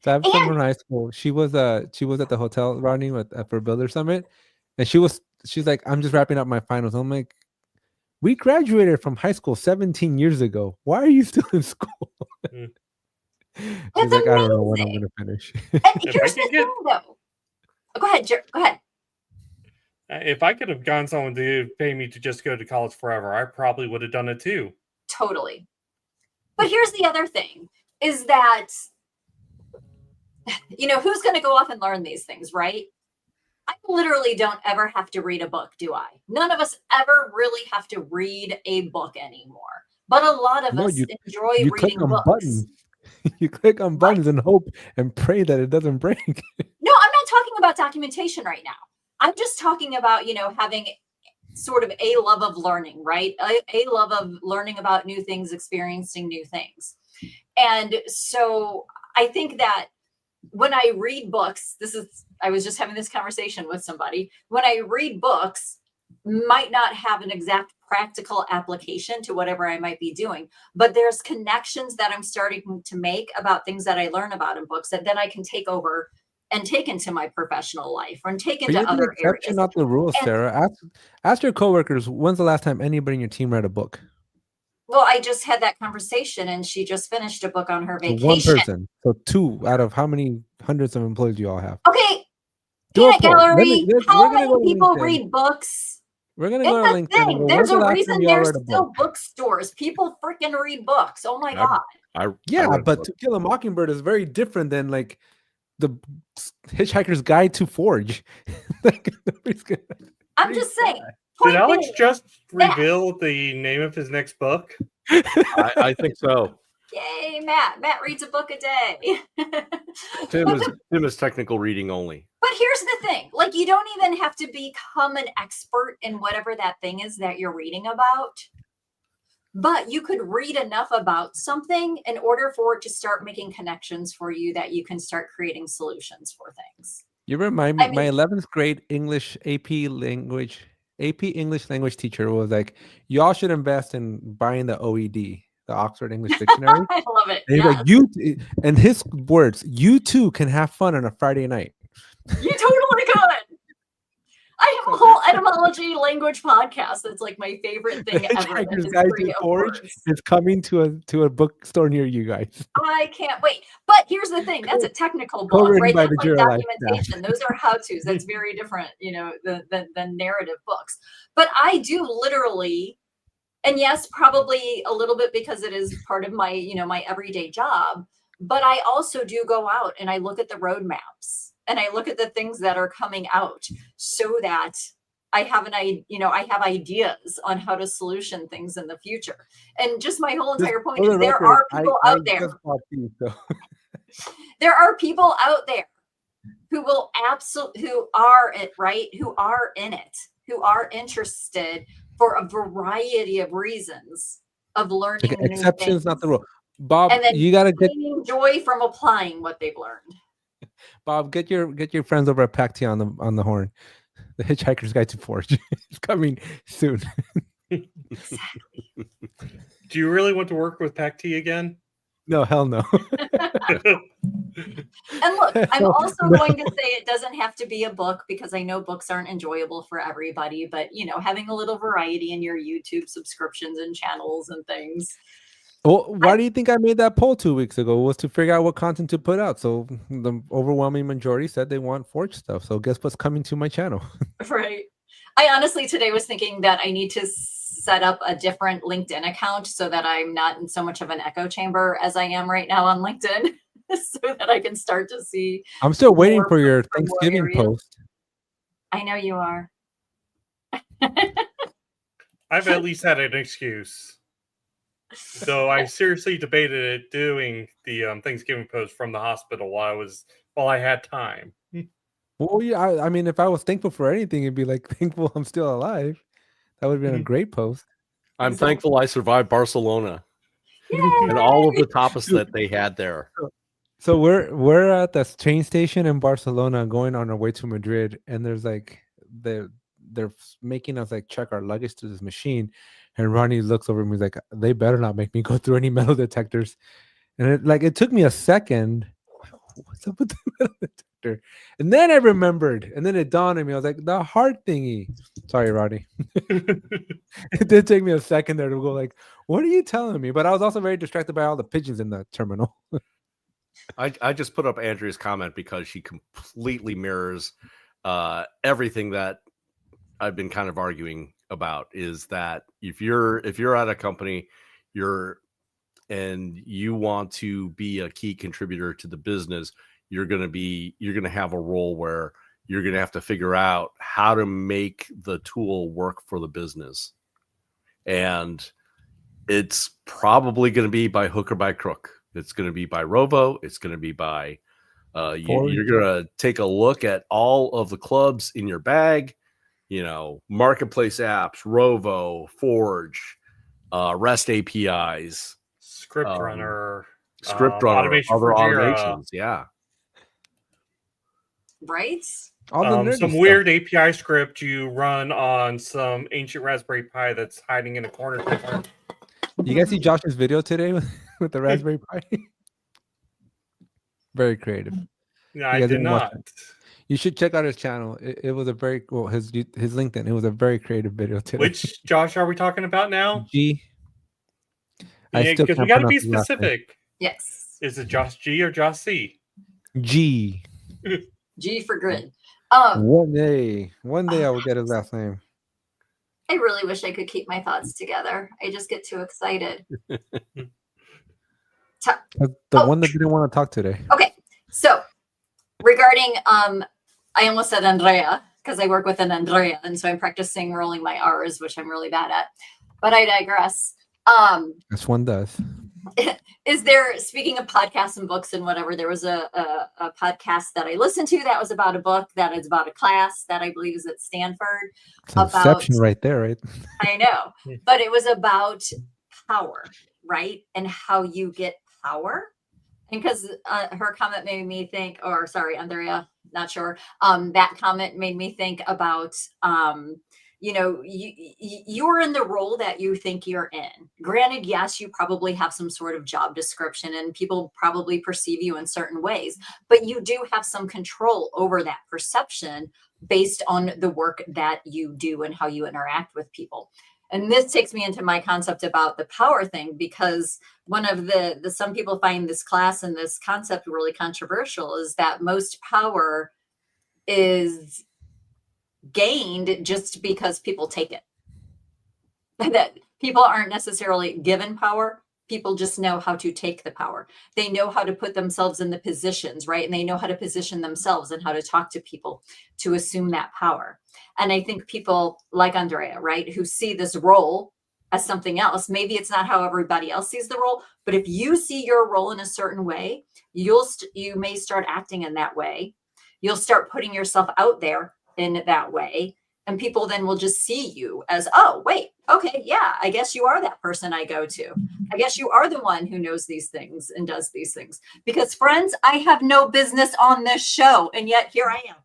So I have someone from high school. She was at the hotel, Rodney, for Builder Summit, and she's like, I'm just wrapping up my finals. I'm like, we graduated from high school 17 years ago. Why are you still in school? She's like, amazing. I don't know when I'm going to finish. And here's the thing, though. Go ahead, Go ahead. If I could have gotten someone to pay me to just go to college forever, I probably would have done it too. Totally. But here's the other thing, is that who's going to go off and learn these things, right? I literally don't ever have to read a book, do I? None of us ever really have to read a book anymore. But a lot of us enjoy reading books. Buttons. You click on buttons and hope and pray that it doesn't break. No, I'm not talking about documentation right now. I'm just talking about, having sort of a love of learning, right? A love of learning about new things, experiencing new things. And so I think that when I read books, I was just having this conversation with somebody. When I read books, might not have an exact practical application to whatever I might be doing, but there's connections that I'm starting to make about things that I learn about in books that then I can take over and take into my professional life or take into other areas. Not the rule, Sarah. Ask your coworkers, when's the last time anybody in your team read a book? Well, I just had that conversation, and she just finished a book on her vacation. One person. So 2 out of how many hundreds of employees do you all have? Okay. Do a Peanut poll. gallery. How We're gonna many go to people LinkedIn. read books? We're gonna It's go to a LinkedIn. And thing. go, There's when's the a last reason time y'all there's read a still book? bookstores. People freaking read books. Oh my I- god. I Yeah, read a but book. To Kill a Mockingbird is very different than like the Hitchhiker's Guide to Forge. Like, nobody's gonna I'm read just saying. that. Did Point Alex being, just Matt. reveal the name of his next book? I think so. Yay, Matt. Matt reads a book a day. Tim is technical reading only. But here's the thing, like, you don't even have to become an expert in whatever that thing is that you're reading about. But you could read enough about something in order for it to start making connections for you that you can start creating solutions for things. You remind me, I my mean- 11th grade English AP English language teacher was like, y'all should invest in buying the OED, the Oxford English Dictionary. I love it. And he's Yes. like, you, and his words, you too can have fun on a Friday night. You totally could. I have a whole etymology language podcast that's like my favorite thing The ever. that Hitchhiker's is Guide free to of Forge words. is coming to a bookstore near you guys. I can't wait. But here's the thing, that's a technical book, Co-written right? by That's the like Jira Life documentation. Those are how-tos. That's very different, than narrative books. But I do literally, and yes, probably a little bit because it is part of my, my everyday job, but I also do go out and I look at the roadmaps and I look at the things that are coming out so that I have I have ideas on how to solution things in the future. And just my whole entire point is there are people out there. There are people out there who will who are in it, who are interested for a variety of reasons of learning Like, new exceptions, things. not the rule. Bob, And then you gotta get gaining joy from applying what they've learned. Bob, get your friends over at Pacti on the horn. The Hitchhiker's Guide to Forge is coming soon. Exactly. Do you really want to work with Pacti again? No, hell no. And look, I'm No, also no. going to say it doesn't have to be a book because I know books aren't enjoyable for everybody, but having a little variety in your YouTube subscriptions and channels and things. Well, why do you think I made that poll 2 weeks ago? Was to figure out what content to put out. So the overwhelming majority said they want Forge stuff. So guess what's coming to my channel? Right. I honestly today was thinking that I need to set up a different LinkedIn account so that I'm not in so much of an echo chamber as I am right now on LinkedIn, so that I can start to see. I'm still waiting more for your from more Thanksgiving areas. post. I know you are. I've at least had an excuse. So I seriously debated doing the Thanksgiving post from the hospital while I had time. Well, yeah, I mean, if I was thankful for anything, it'd be like thankful I'm still alive. That would have been a great post. I'm Exactly. thankful I survived Barcelona Yay! and all of the tapas that they had there. So we're at the train station in Barcelona going on our way to Madrid, and there's like they're making us like check our luggage to this machine, and Rodney looks over at me, he's like, they better not make me go through any metal detectors. And it took me a second. What's up with the metal detector? And then I remembered, and then it dawned on me. I was like, the heart thingy. Sorry, Rodney. It did take me a second there to go like, what are you telling me? But I was also very distracted by all the pigeons in the terminal. I just put up Andrea's comment because she completely mirrors everything that I've been kind of arguing about, is that if you're at a company, and you want to be a key contributor to the business, you're going to have a role where you're going to have to figure out how to make the tool work for the business. And it's probably going to be by hook or by crook. It's going to be by Rovo. It's going to be by you're going to take a look at all of the clubs in your bag, marketplace apps, Rovo, Forge, REST APIs, Script runner, automation for other Jira. automations. Yeah. Right? All the nerdy some stuff. weird API script you run on some ancient Raspberry Pi that's hiding in a corner somewhere. You guys see Josh's video today with the Raspberry Pi? Very creative. No, I guys did didn't watch not. You should check out his channel. It was a very his LinkedIn. It was a very creative video today. Which Josh are we talking about now? G. Yeah, still because we can't got to be pronounce his last name. specific. Yes. Is it Josh G or Josh C? G. G for grid. One day I will get his last name. I really wish I could keep my thoughts together. I just get too excited. The one that didn't want to talk today. Okay, so regarding, I almost said Andrea because I work with an Andrea, and so I'm practicing rolling my R's, which I'm really bad at. But I digress. This one does. Is there, speaking of podcasts and books and whatever, there was a podcast that I listened to that was about a book that is about a class that I believe is at Stanford. It's an exception right there, right? I know, but it was about power, right? And how you get power. And because her comment made me think, or sorry, Andrea, not sure. That comment made me think about, you're in the role that you think you're in. Granted, yes, you probably have some sort of job description and people probably perceive you in certain ways, but you do have some control over that perception based on the work that you do and how you interact with people. And this takes me into my concept about the power thing, because one of the some people find this class and this concept really controversial, is that most power is gained just because people take it. That people aren't necessarily given power. People just know how to take the power. They know how to put themselves in the positions, right? And they know how to position themselves and how to talk to people to assume that power. And I think people like Andrea, right, who see this role as something else, maybe it's not how everybody else sees the role, but if you see your role in a certain way, you may start acting in that way. You'll start putting yourself out there in that way. And people then will just see you as, oh, wait, okay, yeah, I guess you are that person I go to. I guess you are the one who knows these things and does these things. Because friends, I have no business on this show. And yet here I am.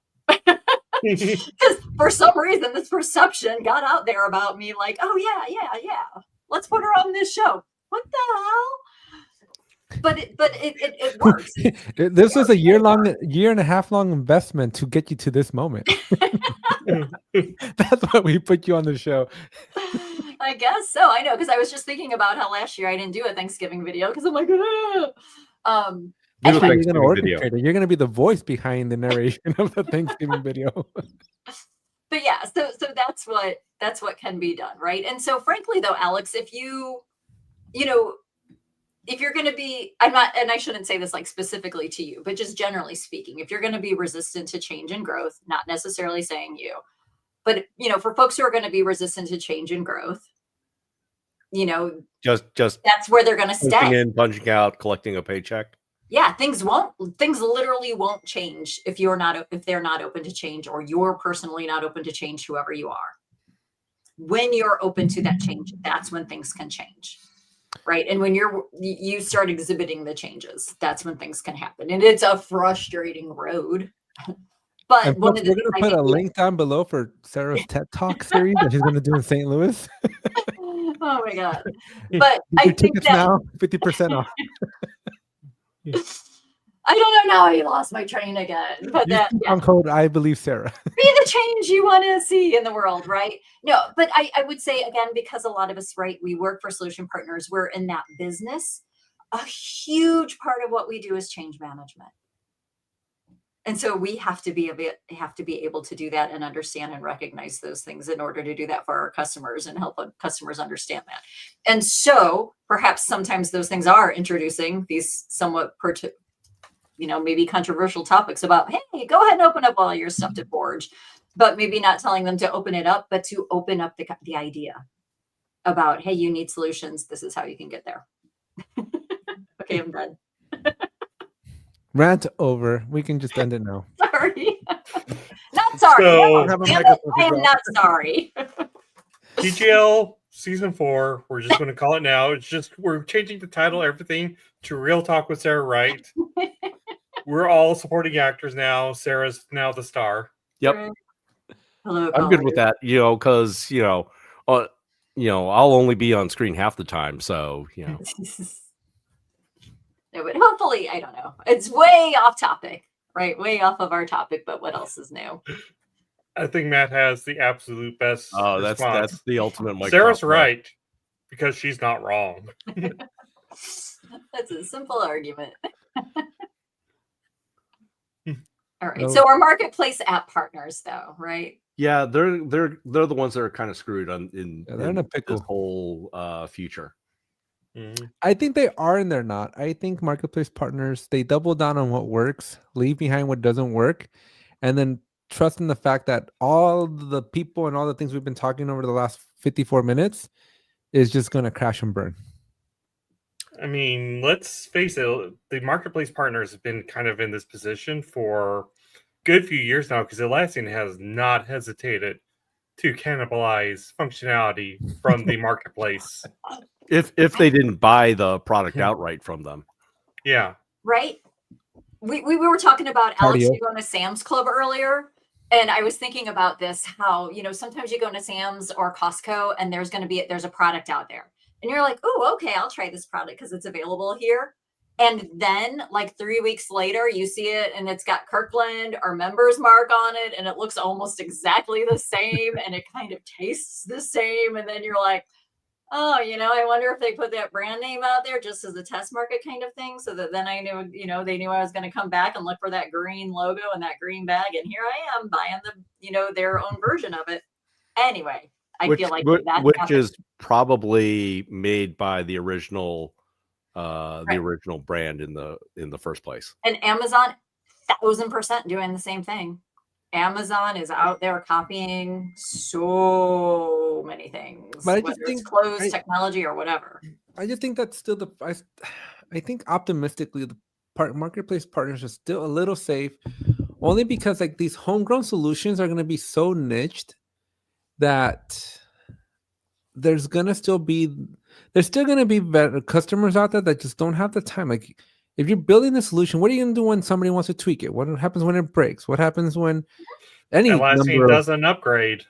Because for some reason, this perception got out there about me like, oh, yeah. Let's put her on this show. What the hell? But it works. This was a year and a half long investment to get you to this moment. That's why we put you on the show. I guess so. I know, because I was just thinking about how last year I didn't do a Thanksgiving video because I'm like, You're going to orchestrate it. You're going to be the voice behind the narration of the Thanksgiving video. But yeah, so that's what can be done, right? And so, frankly, though, Alex, if if you're going to be, I'm not, and I shouldn't say this like specifically to you, but just generally speaking, if you're going to be resistant to change and growth, not necessarily saying you, but for folks who are going to be resistant to change and growth, just that's where they're going to stay. Punching in, punching out, collecting a paycheck. Yeah, things literally won't change if they're not open to change, or you're personally not open to change, whoever you are. When you're open to that change, that's when things can change. Right. And when you start exhibiting the changes, that's when things can happen. And it's a frustrating road. But we're going to put a link down below for Sarah's TED Talk series that she's going to do in St. Louis. Oh my God. But I think that now 50% off. I don't know now. I lost my train again. But on code I believe Sarah. Be the change you want to see in the world, right? No, but I would say again, because a lot of us, right, we work for solution partners, we're in that business. A huge part of what we do is change management. And so we have to be able to do that and understand and recognize those things in order to do that for our customers and help customers understand that. And so perhaps sometimes those things are introducing these somewhat maybe controversial topics about, hey, go ahead and open up all your stuff to Forge, but maybe not telling them to open it up, but to open up the idea about, hey, you need solutions. This is how you can get there. Okay, I'm done. Rant over. We can just end it now. Sorry. Not sorry. So, I am not sorry. TGL Season 4, we're just going to call it now. It's just, we're changing the title, everything, to Real Talk with Sarah Wright. We're all supporting actors now. Sarah's now the star. Yep. Hello, I'm good with that, because, I'll only be on screen half the time. So, No, but hopefully, I don't know. It's way off topic, right? Way off of our topic, but what else is new? I think Matt has the absolute best. Oh, that's the ultimate mic Sarah's drop, right, because she's not wrong. That's a simple argument. All right. No. So our marketplace app partners, though, right? Yeah, they're the ones that are kind of screwed in Yeah, they're in a this pickle. whole future. I think they are and they're not. I think marketplace partners, they double down on what works, leave behind what doesn't work, and then trust in the fact that all the people and all the things we've been talking over the last 54 minutes is just going to crash and burn. I mean, let's face it, the marketplace partners have been kind of in this position for a good few years now because Atlassian has not hesitated to cannibalize functionality from the marketplace. If they didn't buy the product outright from them. Yeah. Right. We were talking about Alex, Cardio. you going to Sam's Club earlier. And I was thinking about this, how, sometimes you go into Sam's or Costco and there's a product out there. And you're like, oh, okay, I'll try this product because it's available here. And then like 3 weeks later, you see it and it's got Kirkland or Members Mark on it. And it looks almost exactly the same. And it kind of tastes the same. And then you're like, oh, I wonder if they put that brand name out there just as a test market kind of thing. So that then I knew, they knew I was going to come back and look for that green logo and that green bag. And here I am buying their own version of it. Anyway, I feel like that which is probably made by the original Right. original brand in the first place. And Amazon 1000% doing the same thing. Amazon is out there copying so many things, But I whether just it's think clothes, technology, or whatever. I just think that's still I think optimistically the marketplace partners are still a little safe, only because like these homegrown solutions are going to be so niched that there's still going to be better customers out there that just don't have the time. Like if you're building a solution, what are you going to do when somebody wants to tweak it? What happens when it breaks? What happens when Atlassian does an upgrade.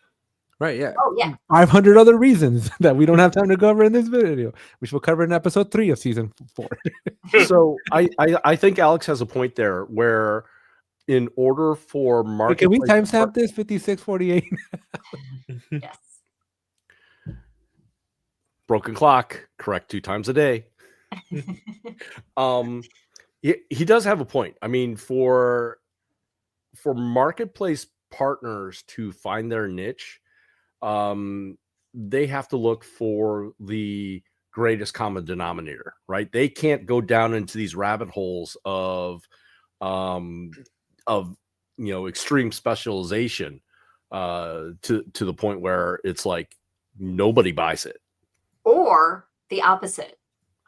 Right, yeah. Oh, yeah. 500 other reasons that we don't have time to cover in this video, which we'll cover in episode 3 of season 4. So I think Alex has a point there where in order for market, Can we timestamp this 56:48? Yes. broken clock, correct 2 times a day. He does have a point. I mean, for marketplace partners to find their niche, they have to look for the greatest common denominator, right? They can't go down into these rabbit holes of extreme specialization to the point where it's like nobody buys it. Or the opposite.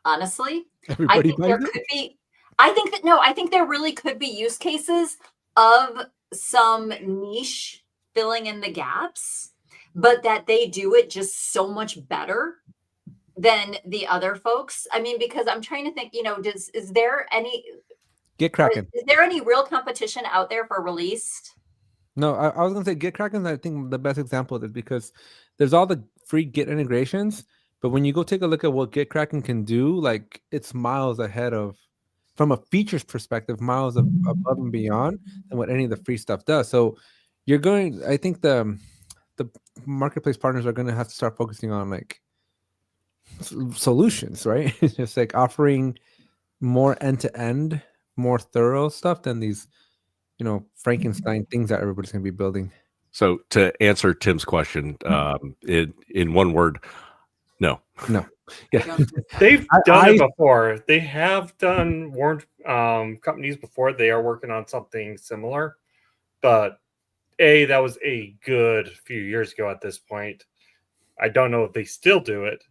Honestly, I think there could be. I think there really could be use cases of some niche filling in the gaps, but that they do it just so much better than the other folks. I mean, because I'm trying to think, is there any Get Kraken? Is there any real competition out there for released? No, I was gonna say Get Kraken. I think the best example of it because there's all the free Git integrations, but when you go take a look at what Get Kraken can do, like it's miles ahead of, from a features perspective, miles above and beyond than what any of the free stuff does. So I think the marketplace partners are going to have to start focusing on like solutions, right? Just like offering more end-to-end, more thorough stuff than these, Frankenstein things that everybody's going to be building. So to answer Tim's question, in one word, no. Yeah, They've done it before. They have warned companies before. They are working on something similar, but that was a good few years ago at this point. I don't know if they still do it.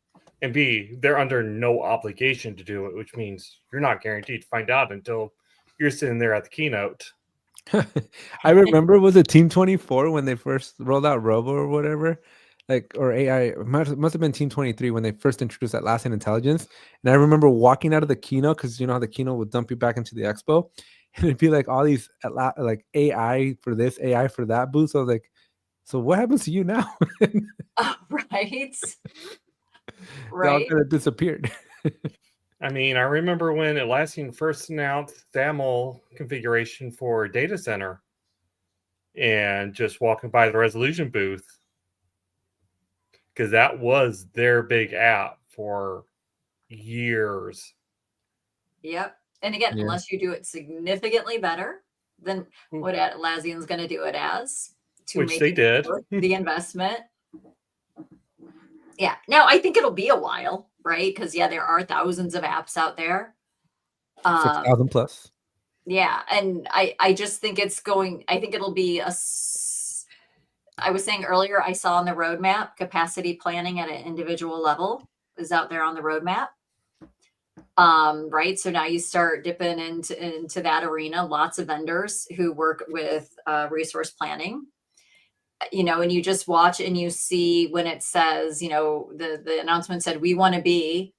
And B, they're under no obligation to do it, which means you're not guaranteed to find out until you're sitting there at the keynote. I remember, was it Team 24 when they first rolled out Rovo or whatever? Or AI, it must have been Team 23 when they first introduced Atlassian Intelligence. And I remember walking out of the keynote, because you know how the keynote would dump you back into the expo, and it'd be like all these like AI for this, AI for that booth. So I was like, so what happens to you now? Right. They all kind of disappeared. I mean, I remember when Atlassian first announced XAML configuration for data center and just walking by the resolution booth, because that was their big app for years. Yep. And again, unless you do it significantly better than what Atlassian's going to do it as to Which make they it did. worth the investment. Yeah. Now I think it'll be a while, right? Because there are thousands of apps out there. 6,000 plus. Yeah, and I just think I think it'll be I was saying earlier, I saw on the roadmap, capacity planning at an individual level is out there on the roadmap. Right. So now you start dipping into that arena, lots of vendors who work with resource planning, and you just watch and you see when it says, the announcement said, we want to be,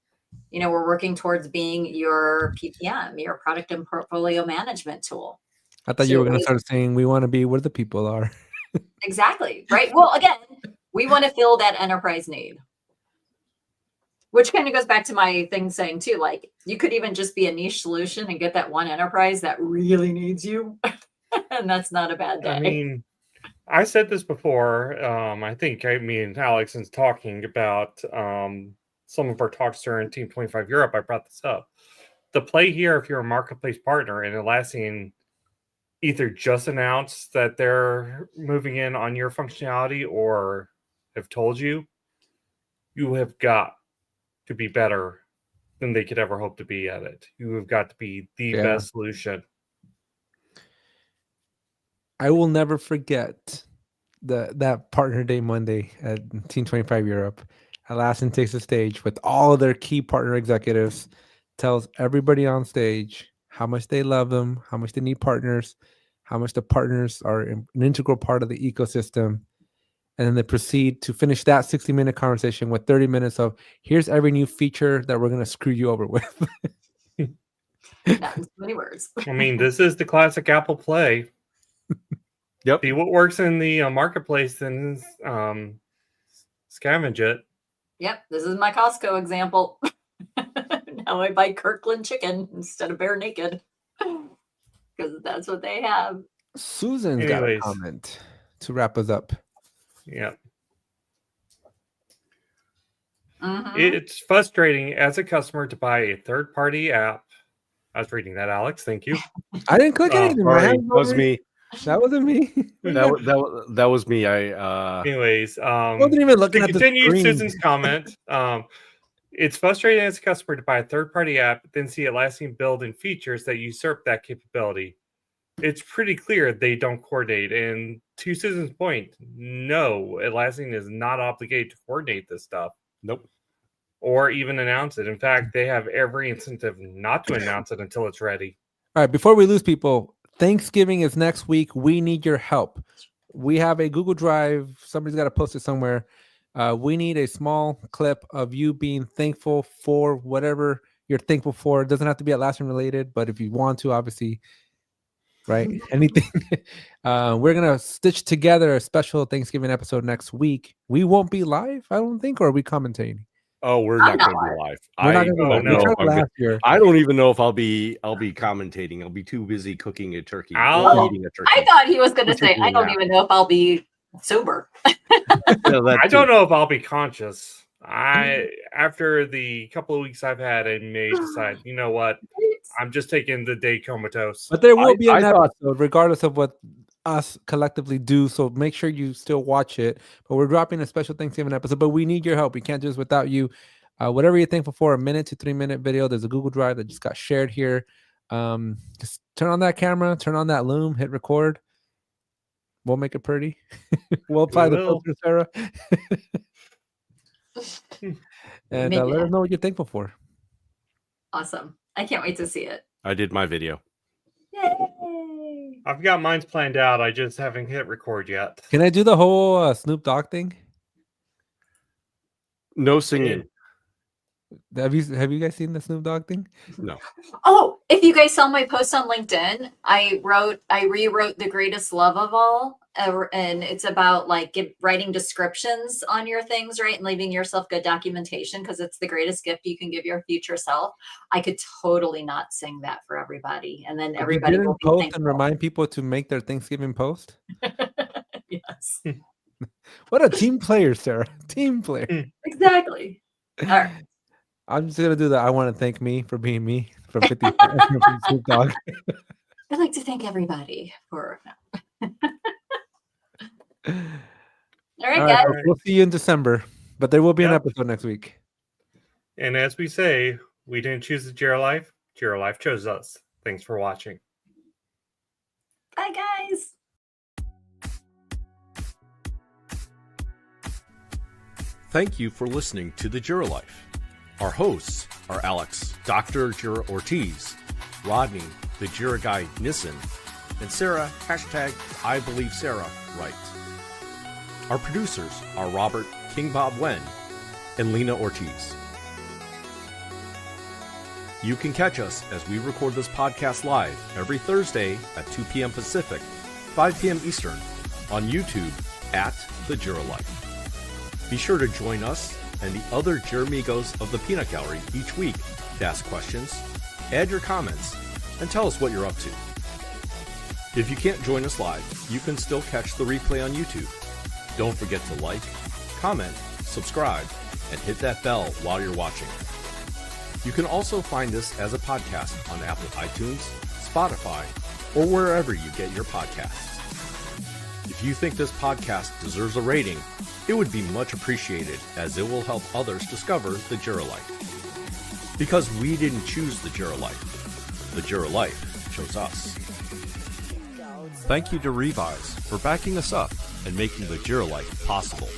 we're working towards being your PPM, your product and portfolio management tool. I thought you were going to start saying we want to be where the people are. Exactly. Right. Well, again, we want to fill that enterprise need. Which kind of goes back to my thing saying too, like you could even just be a niche solution and get that one enterprise that really needs you. And that's not a bad day. I mean, I said this before. I think me and Alex is talking about some of our talks during Team 25 Europe. I brought this up. The play here, if you're a marketplace partner and Atlassian either just announced that they're moving in on your functionality or have told you, you have got to be better than they could ever hope to be at it. You have got to be the best solution. I will never forget that partner day Monday at Team 25 Europe. Atlassian takes the stage with all of their key partner executives, tells everybody on stage how much they love them, how much they need partners, how much the partners are an integral part of the ecosystem. And then they proceed to finish that 60-minute conversation with 30 minutes of here's every new feature that we're going to screw you over with. Not in so many words. I mean, this is the classic Apple play. Yep. See what works in the marketplace and scavenge it. Yep. This is my Costco example. Now I buy Kirkland chicken instead of bare naked because that's what they have. Susan's got a comment to wrap us up. Yeah. Mm-hmm. It's frustrating as a customer to buy a third-party app. I was reading that, Alex. Thank you. I didn't click anything. Sorry, that was me. That wasn't me. That was me. Anyways, wasn't even looking to at the continue screen. Susan's comment. It's frustrating as a customer to buy a third-party app, then see Atlassian build in features that usurp that capability. It's pretty clear they don't coordinate. And to Susan's point, no, Atlassian is not obligated to coordinate this stuff. Nope. Or even announce it. In fact, they have every incentive not to announce it until it's ready. All right, before we lose people, Thanksgiving is next week. We need your help. We have a Google Drive. Somebody's got to post it somewhere. We need a small clip of you being thankful for whatever you're thankful for. It doesn't have to be Atlassian related, but if you want to, obviously, right? Anything. We're going to stitch together a special Thanksgiving episode next week. We won't be live, I don't think, or are we commentating? Oh, we're not going to be live. I don't even know if I'll be commentating. I'll be too busy cooking a turkey. Eating a turkey. I thought he was going to say, I don't even know if I'll be sober. I don't know if I'll be conscious. After the couple of weeks I've had, I may decide, you know what? I'm just taking the day comatose. But there will be an episode, regardless of what us collectively do. So make sure you still watch it. But we're dropping a special Thanksgiving episode. But we need your help. We can't do this without you. Whatever you're thankful for, a 1 to 3 minute video. There's a Google Drive that just got shared here. Just turn on that camera, turn on that loom, hit record. We'll make it pretty. We'll apply the filter, Sarah. And let us know what you're thankful for. Awesome. I can't wait to see it. I did my video. Yay! I've got mine's planned out. I just haven't hit record yet. Can I do the whole Snoop Dogg thing? No singing. Have you guys seen the Snoop Dogg thing? No. Oh, if you guys saw my post on LinkedIn, I rewrote The Greatest Love of All, and it's about like writing descriptions on your things, right, and leaving yourself good documentation because it's the greatest gift you can give your future self. I could totally not sing that for everybody, and then everybody will be post thankful. And remind people to make their Thanksgiving post. Yes. What a team player, Sarah. Team player. Exactly. All right. I'm just gonna do that. I want to thank me for being me from 50 Snoop Dogg. I'd like to thank everybody for. All right, All guys. right, we'll see you in December, but there will be an Yep. episode next week. And as we say, we didn't choose the Jira Life. Jira Life chose us. Thanks for watching. Bye, guys. Thank you for listening to the Jira Life. Our hosts are Alex, Dr. Jira Ortiz, Rodney, the Jira guy Nissen, and Sarah, #IBelieveSarah, Wright. Our producers are Robert King Bob Wen and Lina Ortiz. You can catch us as we record this podcast live every Thursday at 2 p.m. Pacific, 5 p.m. Eastern on YouTube at The Jira Life. Be sure to join us and the other Jiramigos of the Peanut Gallery each week to ask questions, add your comments, and tell us what you're up to. If you can't join us live, you can still catch the replay on YouTube. Don't forget to like, comment, subscribe, and hit that bell while you're watching. You can also find us as a podcast on Apple iTunes, Spotify, or wherever you get your podcasts. If you think this podcast deserves a rating, it would be much appreciated as it will help others discover the Jira Life. Because we didn't choose the Jira Life. The Jira Life chose us. Thank you to Revyz for backing us up and making the Jira Life possible.